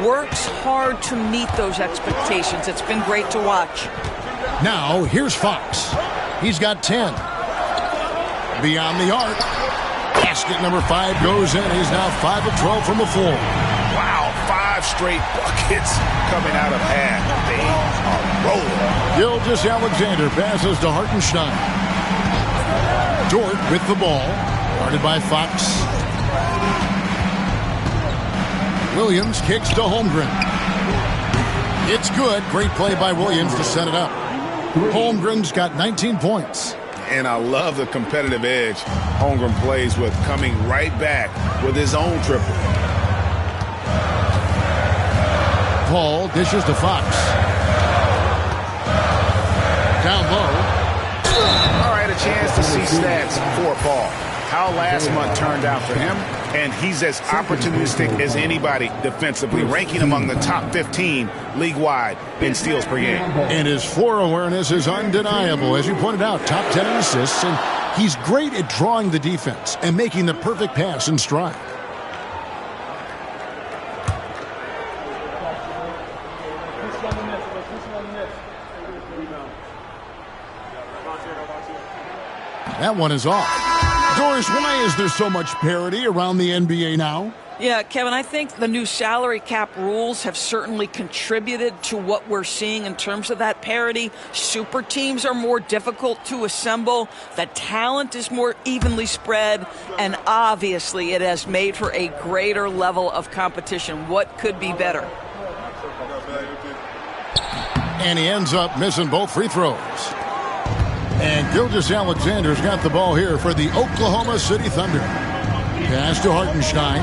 works hard to meet those expectations. It's been great to watch. Now, here's Fox. He's got 10. Beyond the arc. Basket number 5 goes in. He's now 5 of 12 from the floor. Wow, 5 straight buckets coming out of half. They are rolling. Gilgeous-Alexander passes to Hartenstein. Dort with the ball. Guarded by Fox. Williams kicks to Holmgren. It's good. Great play by Williams to set it up. Holmgren's got 19 points. And I love the competitive edge Holmgren plays with, coming right back with his own triple. Paul dishes to Fox. Down low. All right, a chance to see stats for Paul. How last month turned out for him, and he's as opportunistic as anybody defensively, ranking among the top 15 league-wide in steals per game. And his floor awareness is undeniable. As you pointed out, top 10 in assists, and he's great at drawing the defense and making the perfect pass in stride. That one is off. Doris, why is there so much parity around the NBA now? Yeah, Kevin, I think the new salary cap rules have certainly contributed to what we're seeing in terms of that parity. Super teams are more difficult to assemble. The talent is more evenly spread. And obviously, it has made for a greater level of competition. What could be better? And he ends up missing both free throws. And Gilgeous-Alexander's got the ball here for the Oklahoma City Thunder. Pass to Hartenstein.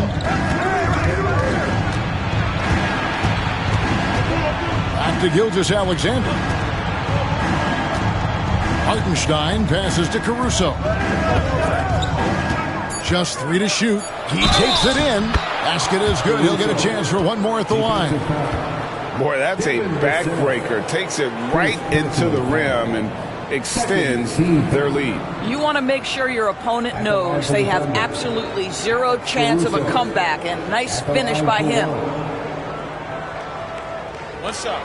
Back to Gilgeous-Alexander. Hartenstein passes to Caruso. Just 3 to shoot. He takes it in. Basket is good. He'll get a chance for one more at the line. Boy, that's a backbreaker. Takes it right into the rim and extends their lead. You want to make sure your opponent knows they have absolutely zero chance of a comeback, and nice finish by him. What's up?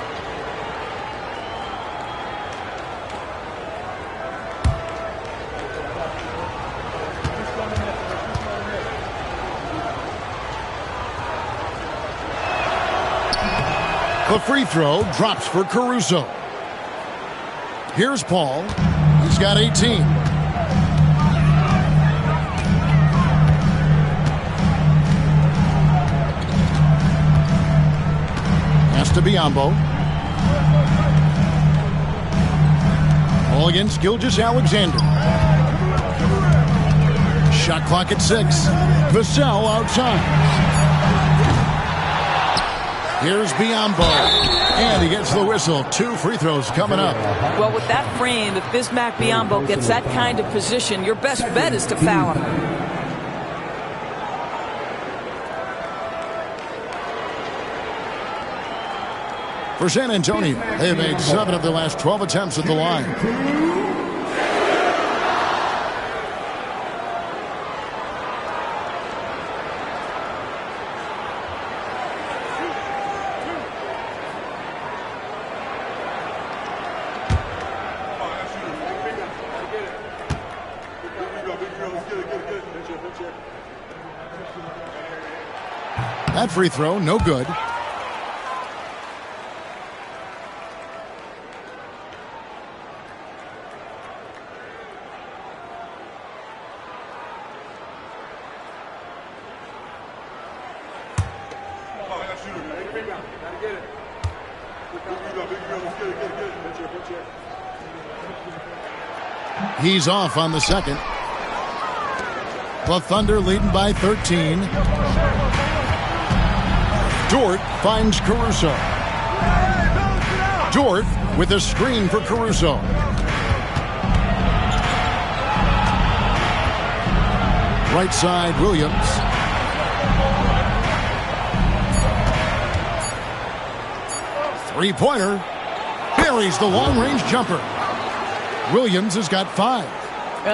The free throw drops for Caruso. Here's Paul. He's got 18. Pass to Biyombo. Ball against Gilgeous-Alexander. Shot clock at 6. Vassell outside. Here's Biyombo, and he gets the whistle. 2 free throws coming up. Well, with that frame, if Bismack Biyombo gets that kind of position, your best bet is to foul him. For San Antonio, they have made 7 of their last 12 attempts at the line. That free throw, no good. He's off on the second. The Thunder leading by 13. Dort finds Caruso. Dort with a screen for Caruso. Right side, Williams. Three-pointer. Buries the long-range jumper. Williams has got 5.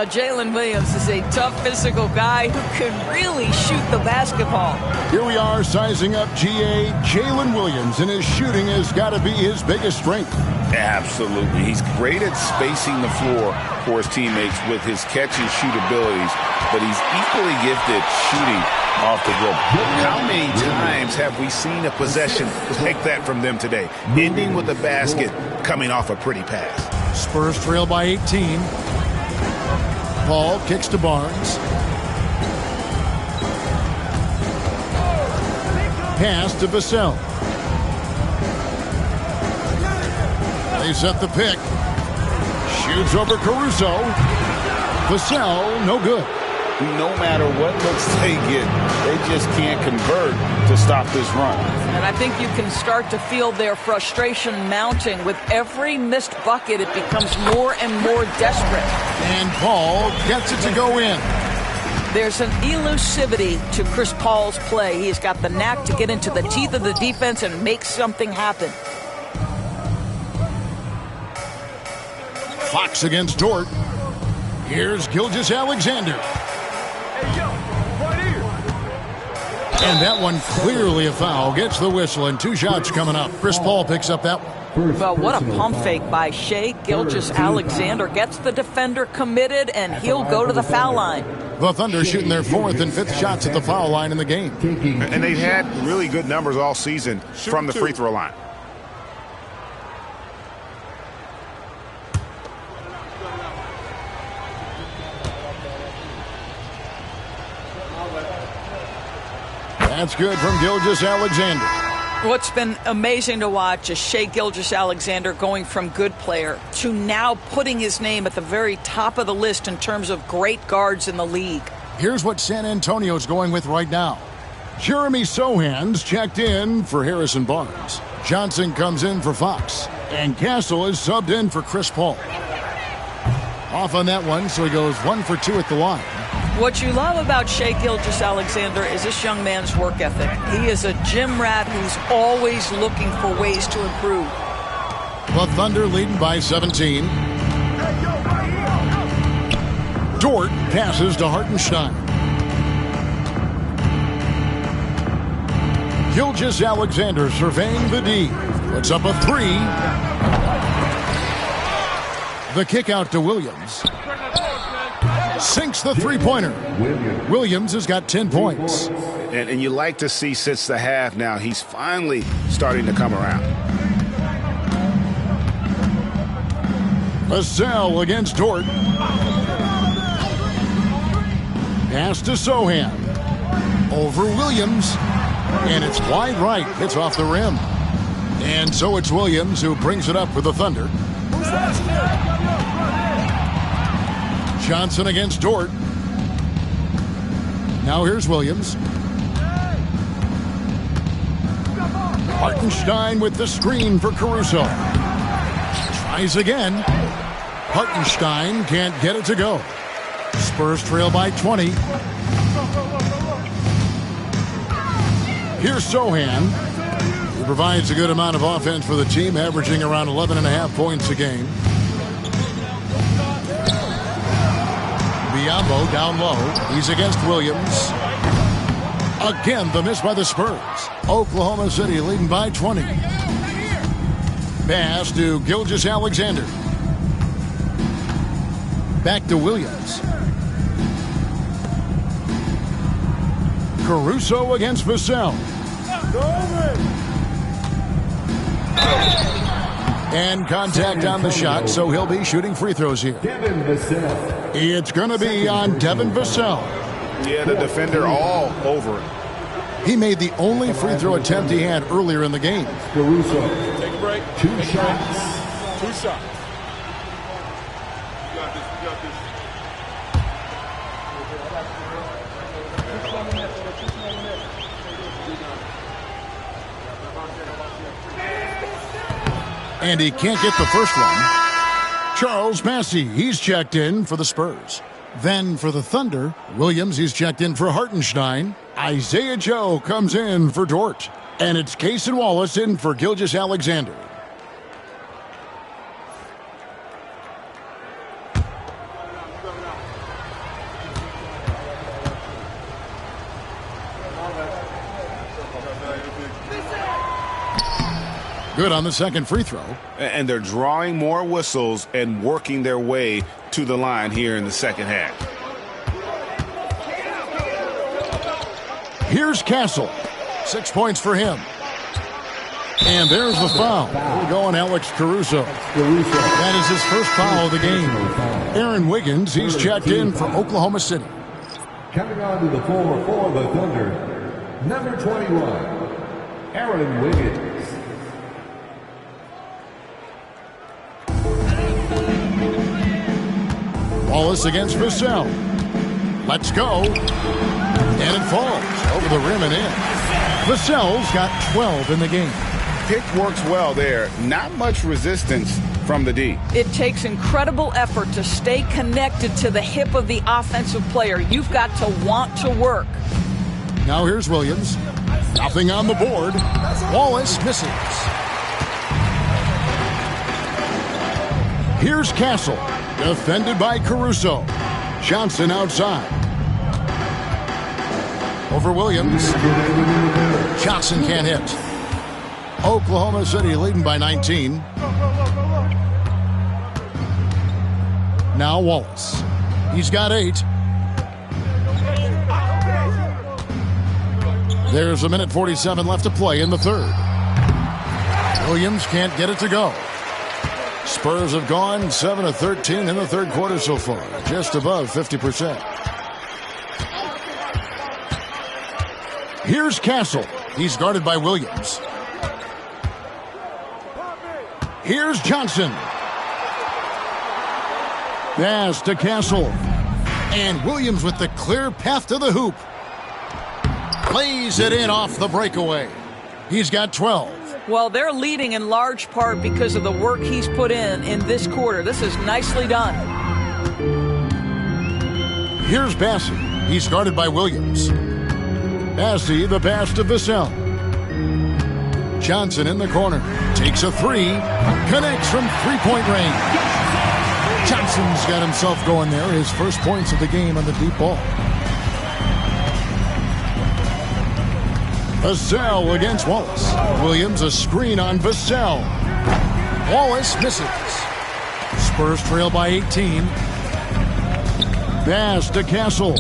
Jalen Williams is a tough physical guy who can really shoot the basketball. Here we are sizing up GA. Jalen Williams, and his shooting has got to be his biggest strength. Absolutely. He's great at spacing the floor for his teammates with his catch and shoot abilities, but he's equally gifted shooting off the dribble. How many times have we seen a possession like that from them today, ending with a basket coming off a pretty pass? Spurs trail by 18. Paul kicks to Barnes. Pass to Vassell. They set the pick. Shoots over Caruso. Vassell, no good. No matter what looks they get, they just can't convert to stop this run. And I think you can start to feel their frustration mounting. With every missed bucket, it becomes more and more desperate. And Paul gets it to go in. There's an elusivity to Chris Paul's play. He's got the knack to get into the teeth of the defense and make something happen. Fox against Dort. Here's Gilgeous-Alexander. And that one clearly a foul. Gets the whistle, and 2 shots coming up. Chris Paul picks up that one. Well, what a pump fake by Shai Gilgeous-Alexander. Gets the defender committed, and he'll go to the foul line. The Thunder shooting their 4th and 5th shots at the foul line in the game. And they've had really good numbers all season from the free throw line. That's good from Gilgeous-Alexander. What's been amazing to watch is Shai Gilgeous-Alexander going from good player to now putting his name at the very top of the list in terms of great guards in the league. Here's what San Antonio's going with right now. Jeremy Sohan's checked in for Harrison Barnes. Johnson comes in for Fox. And Castle is subbed in for Chris Paul. Off on that one, so he goes 1 for 2 at the line. What you love about Shai Gilgeous-Alexander is this young man's work ethic. He is a gym rat who's always looking for ways to improve. The Thunder leading by 17. Dort passes to Hartenstein. Gilgeous-Alexander surveying the D. Puts up a 3. The kick out to Williams. Sinks the three-pointer. Williams has got 10 points. And you like to see since the half now, he's finally starting to come around. Vassell against Dort. Pass to Sohan. Over Williams. And it's wide right. Hits off the rim. And so it's Williams who brings it up for the Thunder. Johnson against Dort. Now here's Williams. Hartenstein with the screen for Caruso. Tries again. Hartenstein can't get it to go. Spurs trail by 20. Here's Sohan. He provides a good amount of offense for the team, averaging around 11.5 points a game. Biombo down low. He's against Williams. Again, the miss by the Spurs. Oklahoma City leading by 20. Pass to Gilgeous-Alexander. Back to Williams. Caruso against Vassell. And contact on the shot, so he'll be shooting free throws here. It's going to be on Devin Vassell. Yeah, the defender all over him. He made the only free throw attempt he had earlier in the game. Caruso. Take a break. 2 shots. 2 shots. You got this. You got this. And he can't get the first one. Charles Massey, he's checked in for the Spurs. Then for the Thunder, Williams, he's checked in for Hartenstein. Isaiah Joe comes in for Dort. And it's Case and Wallace in for Gilgeous-Alexander. Good on the second free throw. And they're drawing more whistles and working their way to the line here in the second half. Here's Castle. 6 points for him. And there's the foul. We'll go on Alex Caruso. That is his first foul of the game. Aaron Wiggins, he's checked in for Oklahoma City. Coming on to the floor for the Thunder, number 21, Aaron Wiggins. Wallace against Vassell. Let's go. And it falls over the rim and in. Vassell's got 12 in the game. Pick works well there. Not much resistance from the D. It takes incredible effort to stay connected to the hip of the offensive player. You've got to want to work. Now here's Williams. Nothing on the board. Wallace misses. Here's Castle. Defended by Caruso. Johnson outside. Over Williams. Johnson can't hit. Oklahoma City leading by 19. Now Wallace. He's got 8. There's a minute 47 left to play in the third. Williams can't get it to go. Spurs have gone 7 of 13 in the third quarter so far, just above 50%. Here's Castle. He's guarded by Williams. Here's Johnson. Pass to Castle. And Williams with the clear path to the hoop. Plays it in off the breakaway. He's got 12. Well, they're leading in large part because of the work he's put in this quarter. This is nicely done. Here's Bassey. He's guarded by Williams. Bassey, the pass to Vassell. Johnson in the corner. Takes a 3. Connects from three-point range. Johnson's got himself going there. His first points of the game on the deep ball. Vassell against Wallace. Williams a screen on Vassell. Wallace misses. Spurs trail by 18. Pass to Castle.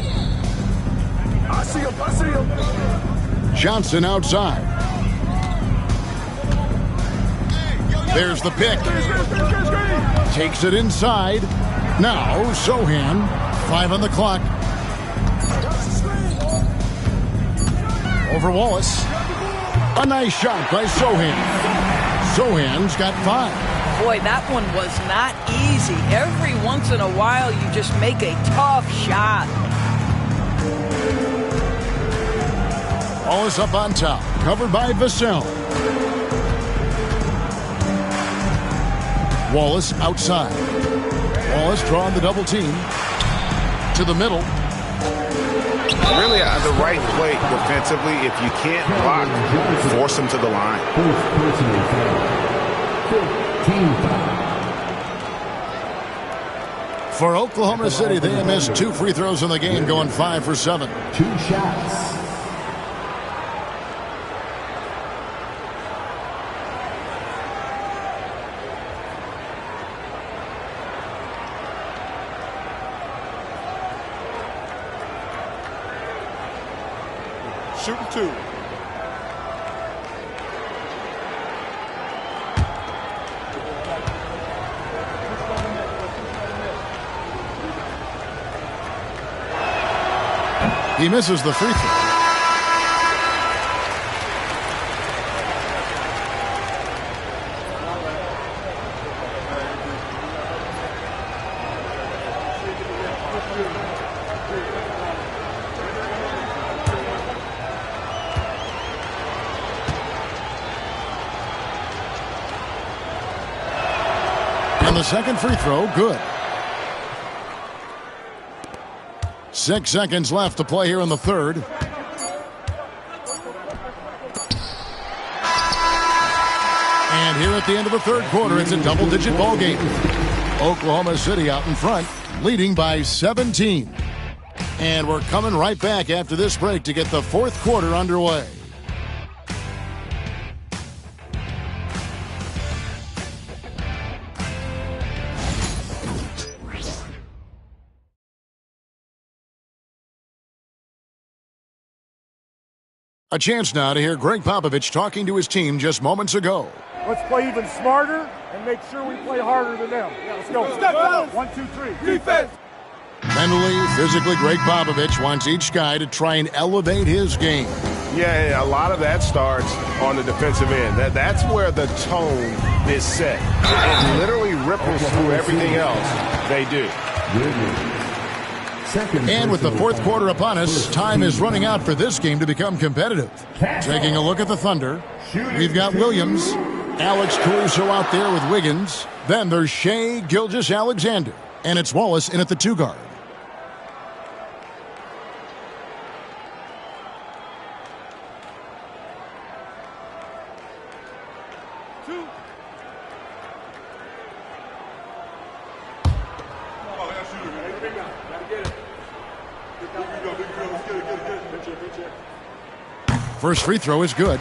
I see him. Johnson outside. There's the pick. Takes it inside. Now Sohan. 5 on the clock. Over Wallace. A nice shot by Sohan. Sohan's got 5. Boy, that one was not easy. Every once in a while, you just make a tough shot. Wallace up on top. Covered by Vassell. Wallace outside. Wallace drawing the double team. To the middle. Really the right play defensively. If you can't block, force him to the line. For Oklahoma City, they have missed 2 free throws in the game, going 5 for 7. 2 shots. Shooting 2. He misses the free throw. And the second free throw, good. 6 seconds left to play here in the third. And here at the end of the third quarter, it's a double-digit ball game. Oklahoma City out in front, leading by 17. And we're coming right back after this break to get the fourth quarter underway. A chance now to hear Greg Popovich talking to his team just moments ago. Let's play even smarter and make sure we play harder than them. Yeah, let's go. Step out. 1, 2, 3. Defense. Mentally, physically, Greg Popovich wants each guy to try and elevate his game. Yeah, a lot of that starts on the defensive end. That's where the tone is set. It literally ripples through everything else they do. And with the fourth quarter upon us, time is running out for this game to become competitive. Taking a look at the Thunder, we've got Williams, Alex Caruso out there with Wiggins. Then there's Shai Gilgeous-Alexander, and it's Wallace in at the 2 guard. First free throw is good.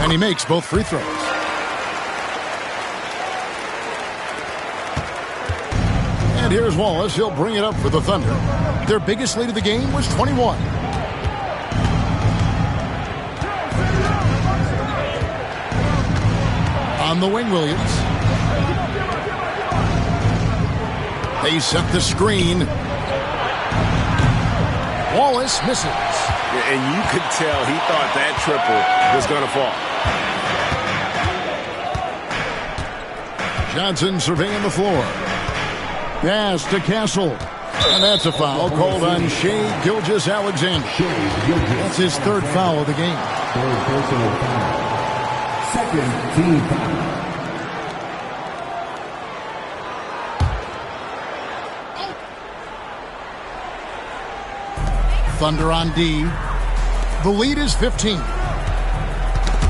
And he makes both free throws. And here's Wallace. He'll bring it up for the Thunder. Their biggest lead of the game was 21. On the wing, Williams. They set the screen. Wallace misses. And you could tell he thought that triple was going to fall. Johnson surveying the floor. Pass to Castle. And that's a foul called on Shai Gilgeous-Alexander. That's his third foul of the game. Third personal foul. Second team foul. Thunder on D. The lead is 15.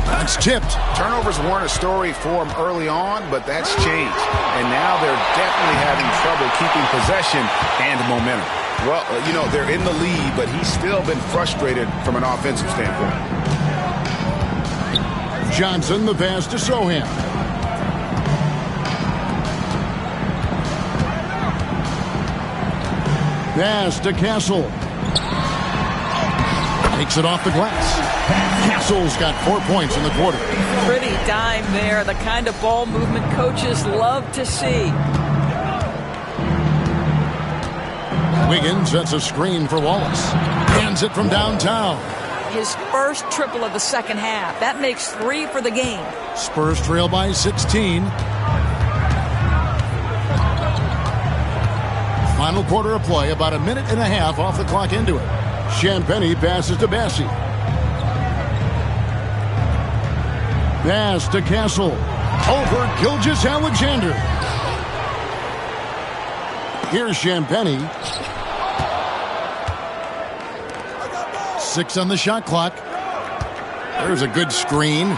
That's tipped. Turnovers weren't a story for him early on, but that's changed. And now they're definitely having trouble keeping possession and momentum. Well, they're in the lead, but he's still been frustrated from an offensive standpoint. Johnson, the pass to Sohan. Pass to Castle. Takes it off the glass. Castle's got 4 points in the quarter. Pretty dime there. The kind of ball movement coaches love to see. Wiggins sets a screen for Wallace. Hands it from downtown. His first triple of the second half. That makes 3 for the game. Spurs trail by 16. Final quarter of play, about a minute and a half off the clock into it. Champagnie passes to Bassi. Pass to Castle. Over Gilgeous-Alexander. Here's Champagnie. 6 on the shot clock. There's a good screen.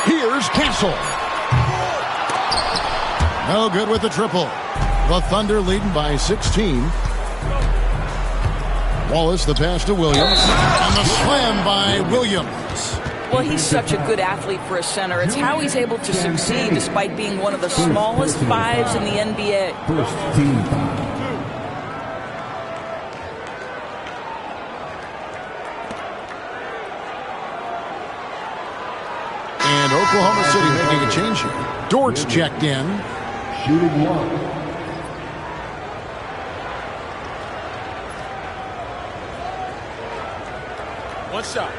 Here's Castle. No good with the triple. The Thunder leading by 16. Wallace, the pass to Williams. And the slam by Williams. Well, he's such a good athlete for a center. It's how he's able to succeed despite being one of the smallest 5s in the NBA. First team foul. And Oklahoma City making a change here. Dort's checked in. Shooting 1. One shot.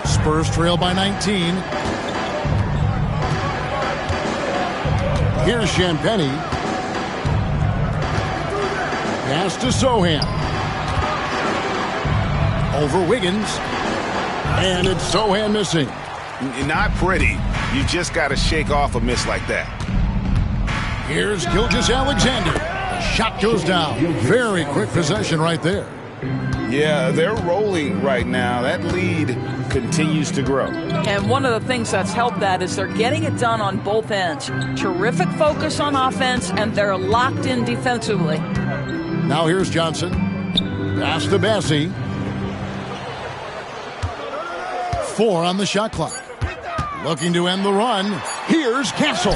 Spurs trail by 19. Here's Champagny. Pass to Sohan. Over Wiggins. And it's Sohan missing. Not pretty. You just got to shake off a miss like that. Here's Gilgeous-Alexander. The shot goes down. Very quick possession right there. Yeah, they're rolling right now. That lead continues to grow. And one of the things that's helped that is they're getting it done on both ends. Terrific focus on offense, and they're locked in defensively. Now here's Johnson. Pass to Bassie. 4 on the shot clock. Looking to end the run. Here's Castle.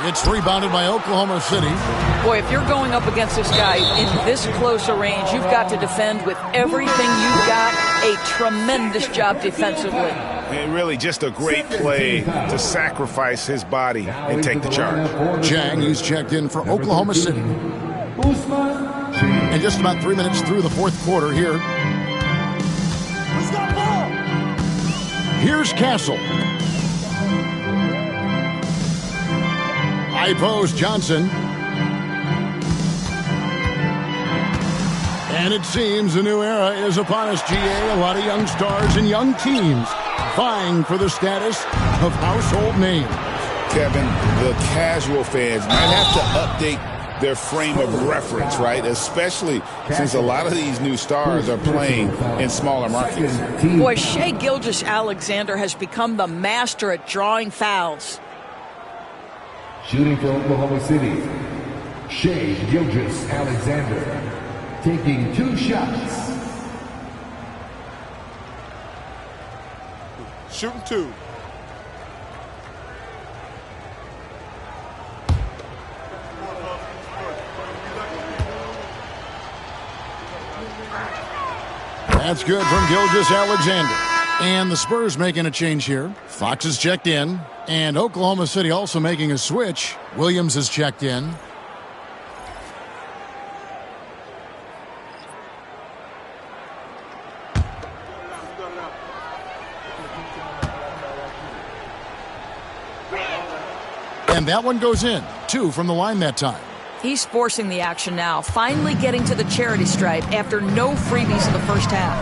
It's rebounded by Oklahoma City. Boy, if you're going up against this guy in this close a range, you've got to defend with everything you've got. A tremendous job defensively. And really just a great play to sacrifice his body and take the charge. Jang, he's checked in for Oklahoma City. And just about 3 minutes through the fourth quarter here. Here's Castle. High post Johnson. And it seems a new era is upon us, GA. A lot of young stars and young teams vying for the status of household names. Kevin, the casual fans might have to update their frame of reference, right? Especially since a lot of these new stars are playing in smaller markets. Boy, Shai Gilgeous-Alexander has become the master at drawing fouls. Shooting for Oklahoma City, Shai Gilgeous-Alexander, taking 2 shots. Shooting 2. That's good from Gilgeous-Alexander. And the Spurs making a change here. Fox is checked in. And Oklahoma City also making a switch. Williams is checked in. And that one goes in. 2 from the line that time. He's forcing the action now, finally getting to the charity stripe after no freebies in the first half.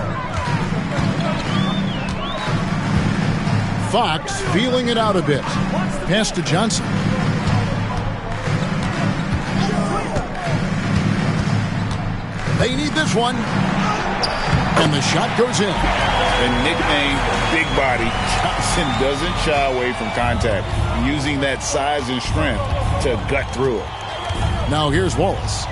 Fox feeling it out a bit. Pass to Johnson. They need this one. And the shot goes in. And nicknamed Big Body, Johnson doesn't shy away from contact, using that size and strength to gut through it. Now here's Wallace.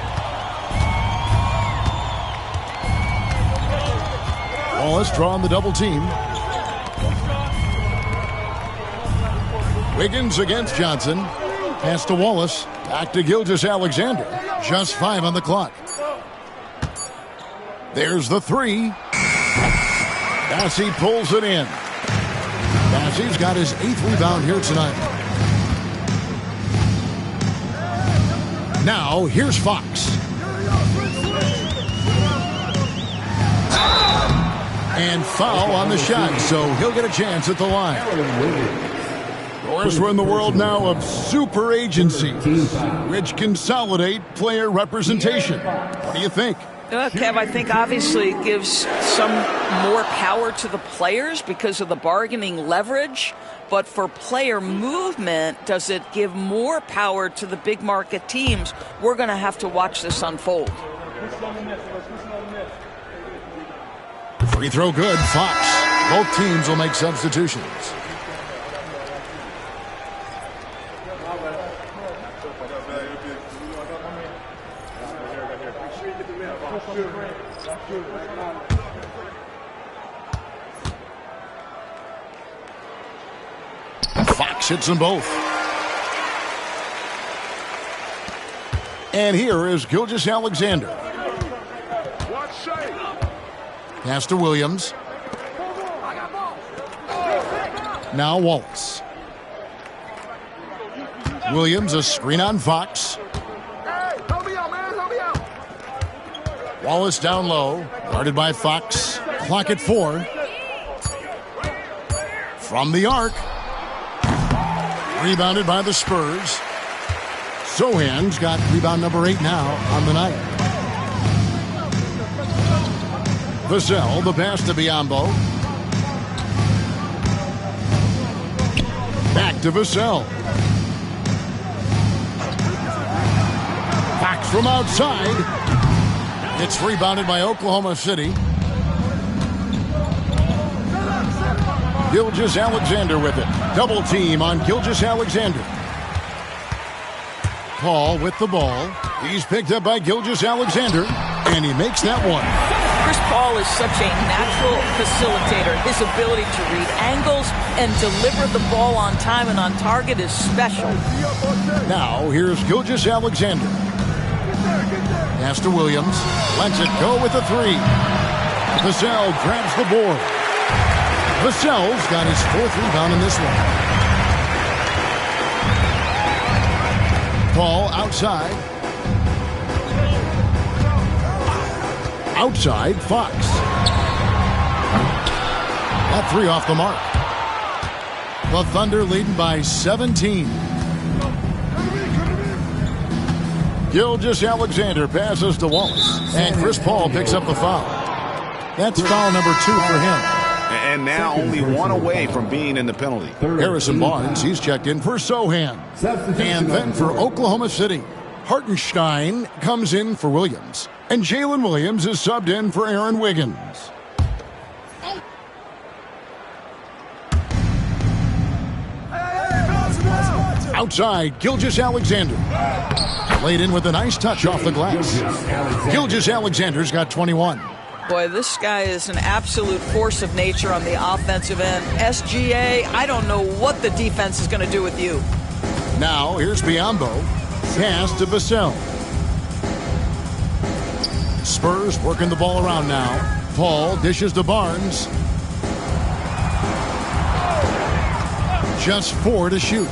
Wallace drawing the double team. Wiggins against Johnson. Pass to Wallace. Back to Gilgeous-Alexander. Just 5 on the clock. There's the 3. Bassie pulls it in. Bassie's got his 8th rebound here tonight. Now, here's Fox. And foul on the shot, so he'll get a chance at the line. Of course, we're in the world now of super agencies, which consolidate player representation. What do you think? Kev, I think obviously it gives some more power to the players because of the bargaining leverage. But for player movement, does it give more power to the big market teams? We're going to have to watch this unfold. Free throw good, Fox. Both teams will make substitutions. Fox hits them both. And here is Gilgeous-Alexander. Pass to Williams. Now Wallace. Williams, a screen on Fox. Wallace down low, guarded by Fox. Clock at 4. From the arc. Rebounded by the Spurs. Sohan's got rebound number 8 now on the night. Vassell, the pass to Biyombo. Back to Vassell. Fox from outside. It's rebounded by Oklahoma City. Gilgeous-Alexander with it. Double team on Gilgeous-Alexander. Paul with the ball. He's picked up by Gilgeous-Alexander, and he makes that one. Chris Paul is such a natural facilitator. His ability to read angles and deliver the ball on time and on target is special. Now, here's Gilgeous-Alexander. Pass to Williams. Lets it go with a 3. Vassell grabs the board. Vassell's got his 4th rebound in this one. Paul outside. Outside, Fox. That 3 off the mark. The Thunder leading by 17. Gilgeous-Alexander passes to Wallace, and Chris Paul picks up the foul. That's foul number 2 for him. And now only 1 away from being in the penalty. Harrison Barnes, he's checked in for Sohan. And then for Oklahoma City, Hartenstein comes in for Williams. And Jalen Williams is subbed in for Aaron Wiggins. Outside, Gilgeous-Alexander. Laid in with a nice touch off the glass. Gilgeous-Alexander's got 21. Boy, this guy is an absolute force of nature on the offensive end. SGA, I don't know what the defense is going to do with you. Now, here's Biyombo. Pass to Vassell. Spurs working the ball around now. Paul dishes to Barnes. Just 4 to shoot.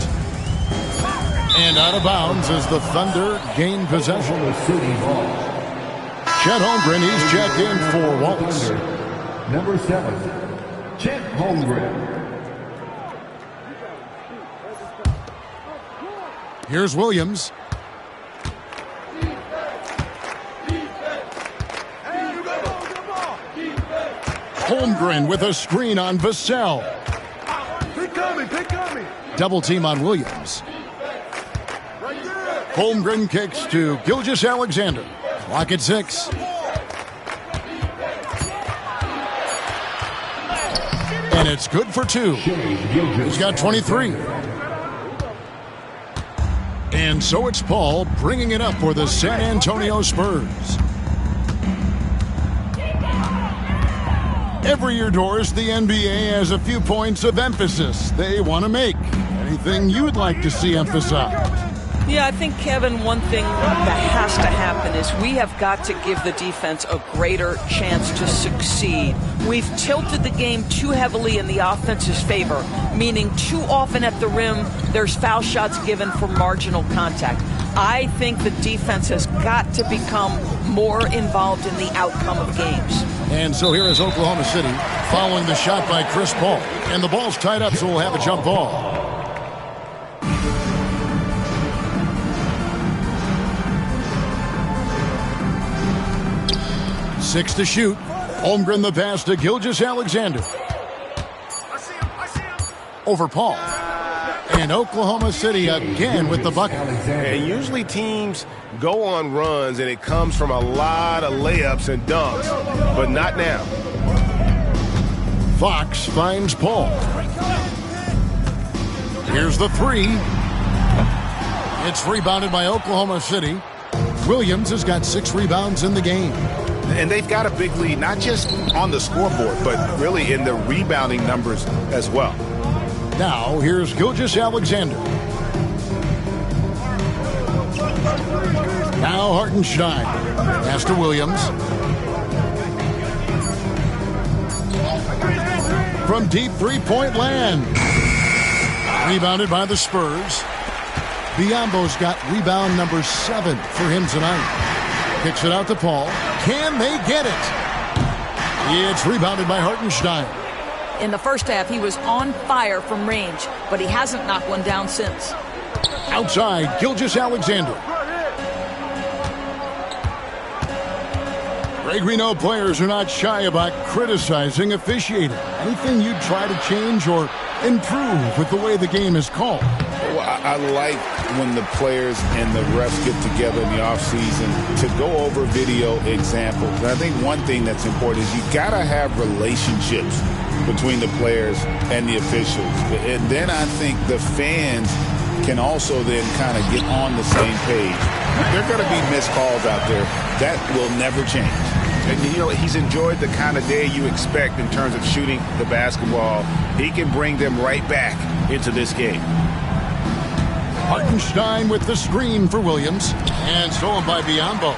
And out of bounds as the Thunder gain possession. Chet Holmgren, he's checked in for Wallace. Number 7, Chet Holmgren. Here's Williams. Holmgren with a screen on Vassell. Double team on Williams. Holmgren kicks to Gilgeous-Alexander. Clock at 6. And it's good for 2. He's got 23. And so it's Paul bringing it up for the San Antonio Spurs. Every year, Doris, the NBA has a few points of emphasis they want to make. Anything you'd like to see emphasized? Yeah, I think, Kevin, one thing that has to happen is we have got to give the defense a greater chance to succeed. We've tilted the game too heavily in the offense's favor, meaning too often at the rim, there's foul shots given for marginal contact. I think the defense has got to become more involved in the outcome of games. And so here is Oklahoma City following the shot by Chris Paul. And the ball's tied up, so we'll have a jump ball. Six to shoot. Holmgren the pass to Gilgeous-Alexander. Over Paul. And Oklahoma City again with the bucket. And usually teams go on runs and it comes from a lot of layups and dunks, but not now. Fox finds Paul. Here's the 3. It's rebounded by Oklahoma City. Williams has got 6 rebounds in the game. And they've got a big lead, not just on the scoreboard, but really in the rebounding numbers as well. Now, here's Gilgeous-Alexander. Now Hartenstein. Pass to Williams. from deep three-point land. Rebounded by the Spurs. Biyombo's got rebound number 7 for him tonight. Kicks it out to Paul. Can they get it? It's rebounded by Hartenstein. In the first half, he was on fire from range, but he hasn't knocked one down since. Outside, Gilgeous-Alexander. Greg, we know players are not shy about criticizing officiating. Anything you'd try to change or improve with the way the game is called? Well, I like when the players and the refs get together in the offseason to go over video examples. And I think one thing that's important is you got to have relationships between the players and the officials. And then I think the fans can also then kind of get on the same page. There are going to be missed calls out there. That will never change. And, you know, he's enjoyed the kind of day you expect in terms of shooting the basketball. He can bring them right back into this game. Hartenstein with the screen for Williams. And stolen by Biyombo.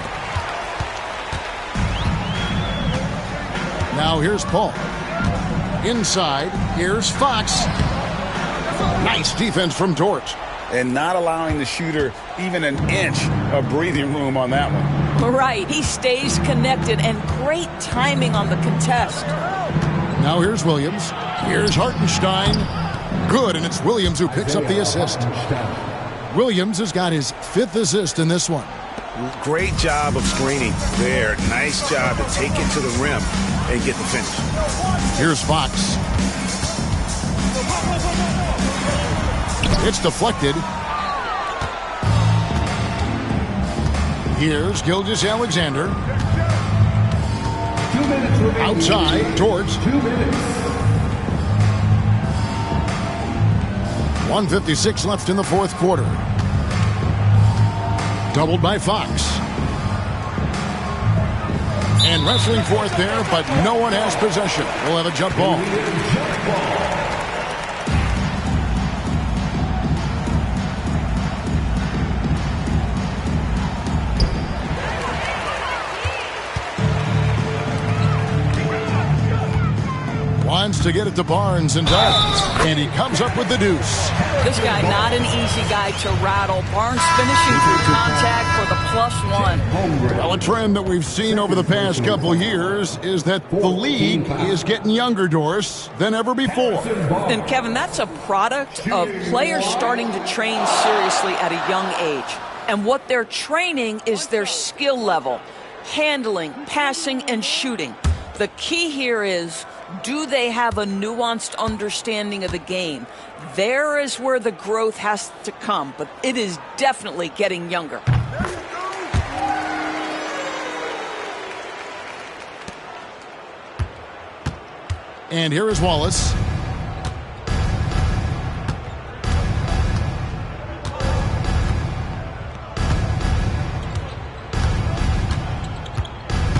Now here's Paul. Inside, here's Fox. Nice defense from Dort. And not allowing the shooter even an inch of breathing room on that one. Right, he stays connected, and great timing on the contest. Now here's Williams. Here's Hartenstein. Good, and it's Williams who picks up the assist. Williams has got his 5th assist in this one. Great job of screening there. Nice job to take it to the rim and get the finish. Here's Fox. It's deflected. Here's Gilgeous-Alexander. Outside, Dort. 1:56 left in the fourth quarter. Doubled by Fox. And wrestling for it there, but no one has possession. We'll have a jump ball. Wants to get it to Barnes and does. And he comes up with the deuce. This guy, not an easy guy to rattle. Barnes finishing through contact for the +1. Well, a trend that we've seen over the past couple years is that the league is getting younger, Doris, than ever before. And, Kevin, that's a product of players starting to train seriously at a young age. And what they're training is their skill level, handling, passing, and shooting. The key here is, do they have a nuanced understanding of the game? There is where the growth has to come, but it is definitely getting younger. And here is Wallace.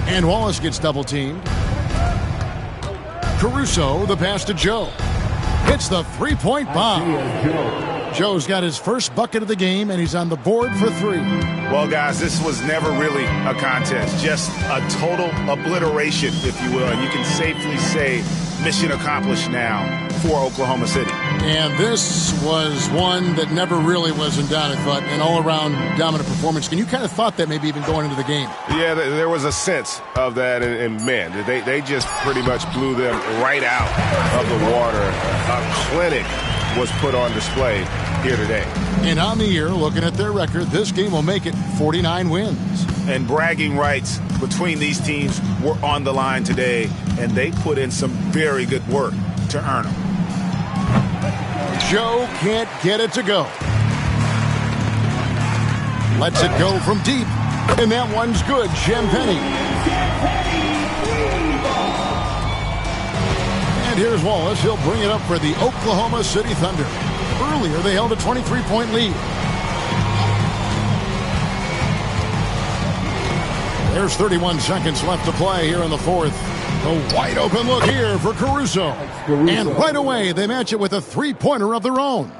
And Wallace gets double-teamed. Caruso, the pass to Joe. Hits the three-point bomb. Joe's got his first bucket of the game, and he's on the board for 3. Well, guys, this was never really a contest. Just a total obliteration, if you will. And you can safely say mission accomplished now for Oklahoma City. And this was one that never really was in doubt, I thought, an all-around dominant performance. And you kind of thought that maybe even going into the game. Yeah, there was a sense of that, and man, they just pretty much blew them right out of the water. A clinic was put on display here today. And on the year, looking at their record, this game will make it 49 wins. And bragging rights between these teams were on the line today, and they put in some very good work to earn them. Joe can't get it to go. Lets it go from deep, and that one's good. Champagny. And here's Wallace. He'll bring it up for the Oklahoma City Thunder. Earlier, they held a 23-point lead. There's 31 seconds left to play here in the fourth. A wide open look here for Caruso. And right away, they match it with a three-pointer of their own.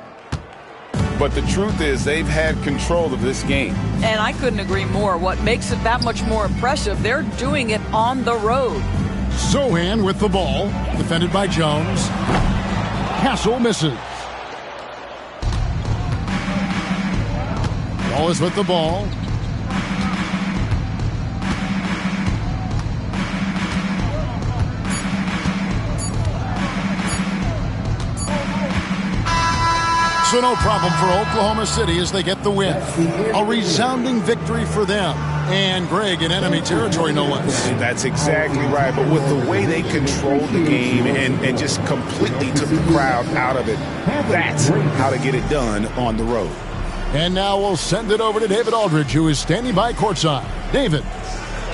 But the truth is, they've had control of this game. And I couldn't agree more. What makes it that much more impressive, they're doing it on the road. Sohan with the ball, defended by Jones. Castle misses. Wallace with the ball. So no problem for Oklahoma City as they get the win. A resounding victory for them. And Greg in enemy territory, no less. That's exactly right. But with the way they controlled the game and just completely took the crowd out of it, that's how to get it done on the road. And now we'll send it over to David Aldridge, who is standing by courtside. David.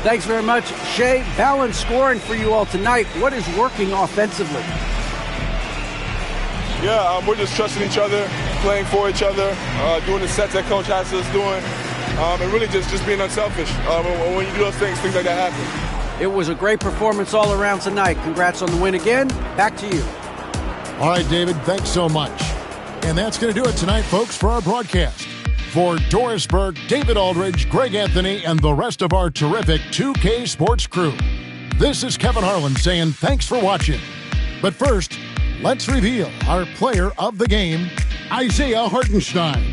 Thanks very much, Shea. Balanced scoring for you all tonight. What is working offensively? Yeah, we're just trusting each other, playing for each other, doing the sets that Coach has us doing, and really just being unselfish. When you do those things like that happen. It was a great performance all around tonight. Congrats on the win again. Back to you. All right, David, thanks so much. And that's going to do it tonight, folks, for our broadcast. For Doris Burke, David Aldridge, Greg Anthony, and the rest of our terrific 2K Sports crew, this is Kevin Harlan saying thanks for watching. But first, let's reveal our player of the game, Isaiah Hartenstein.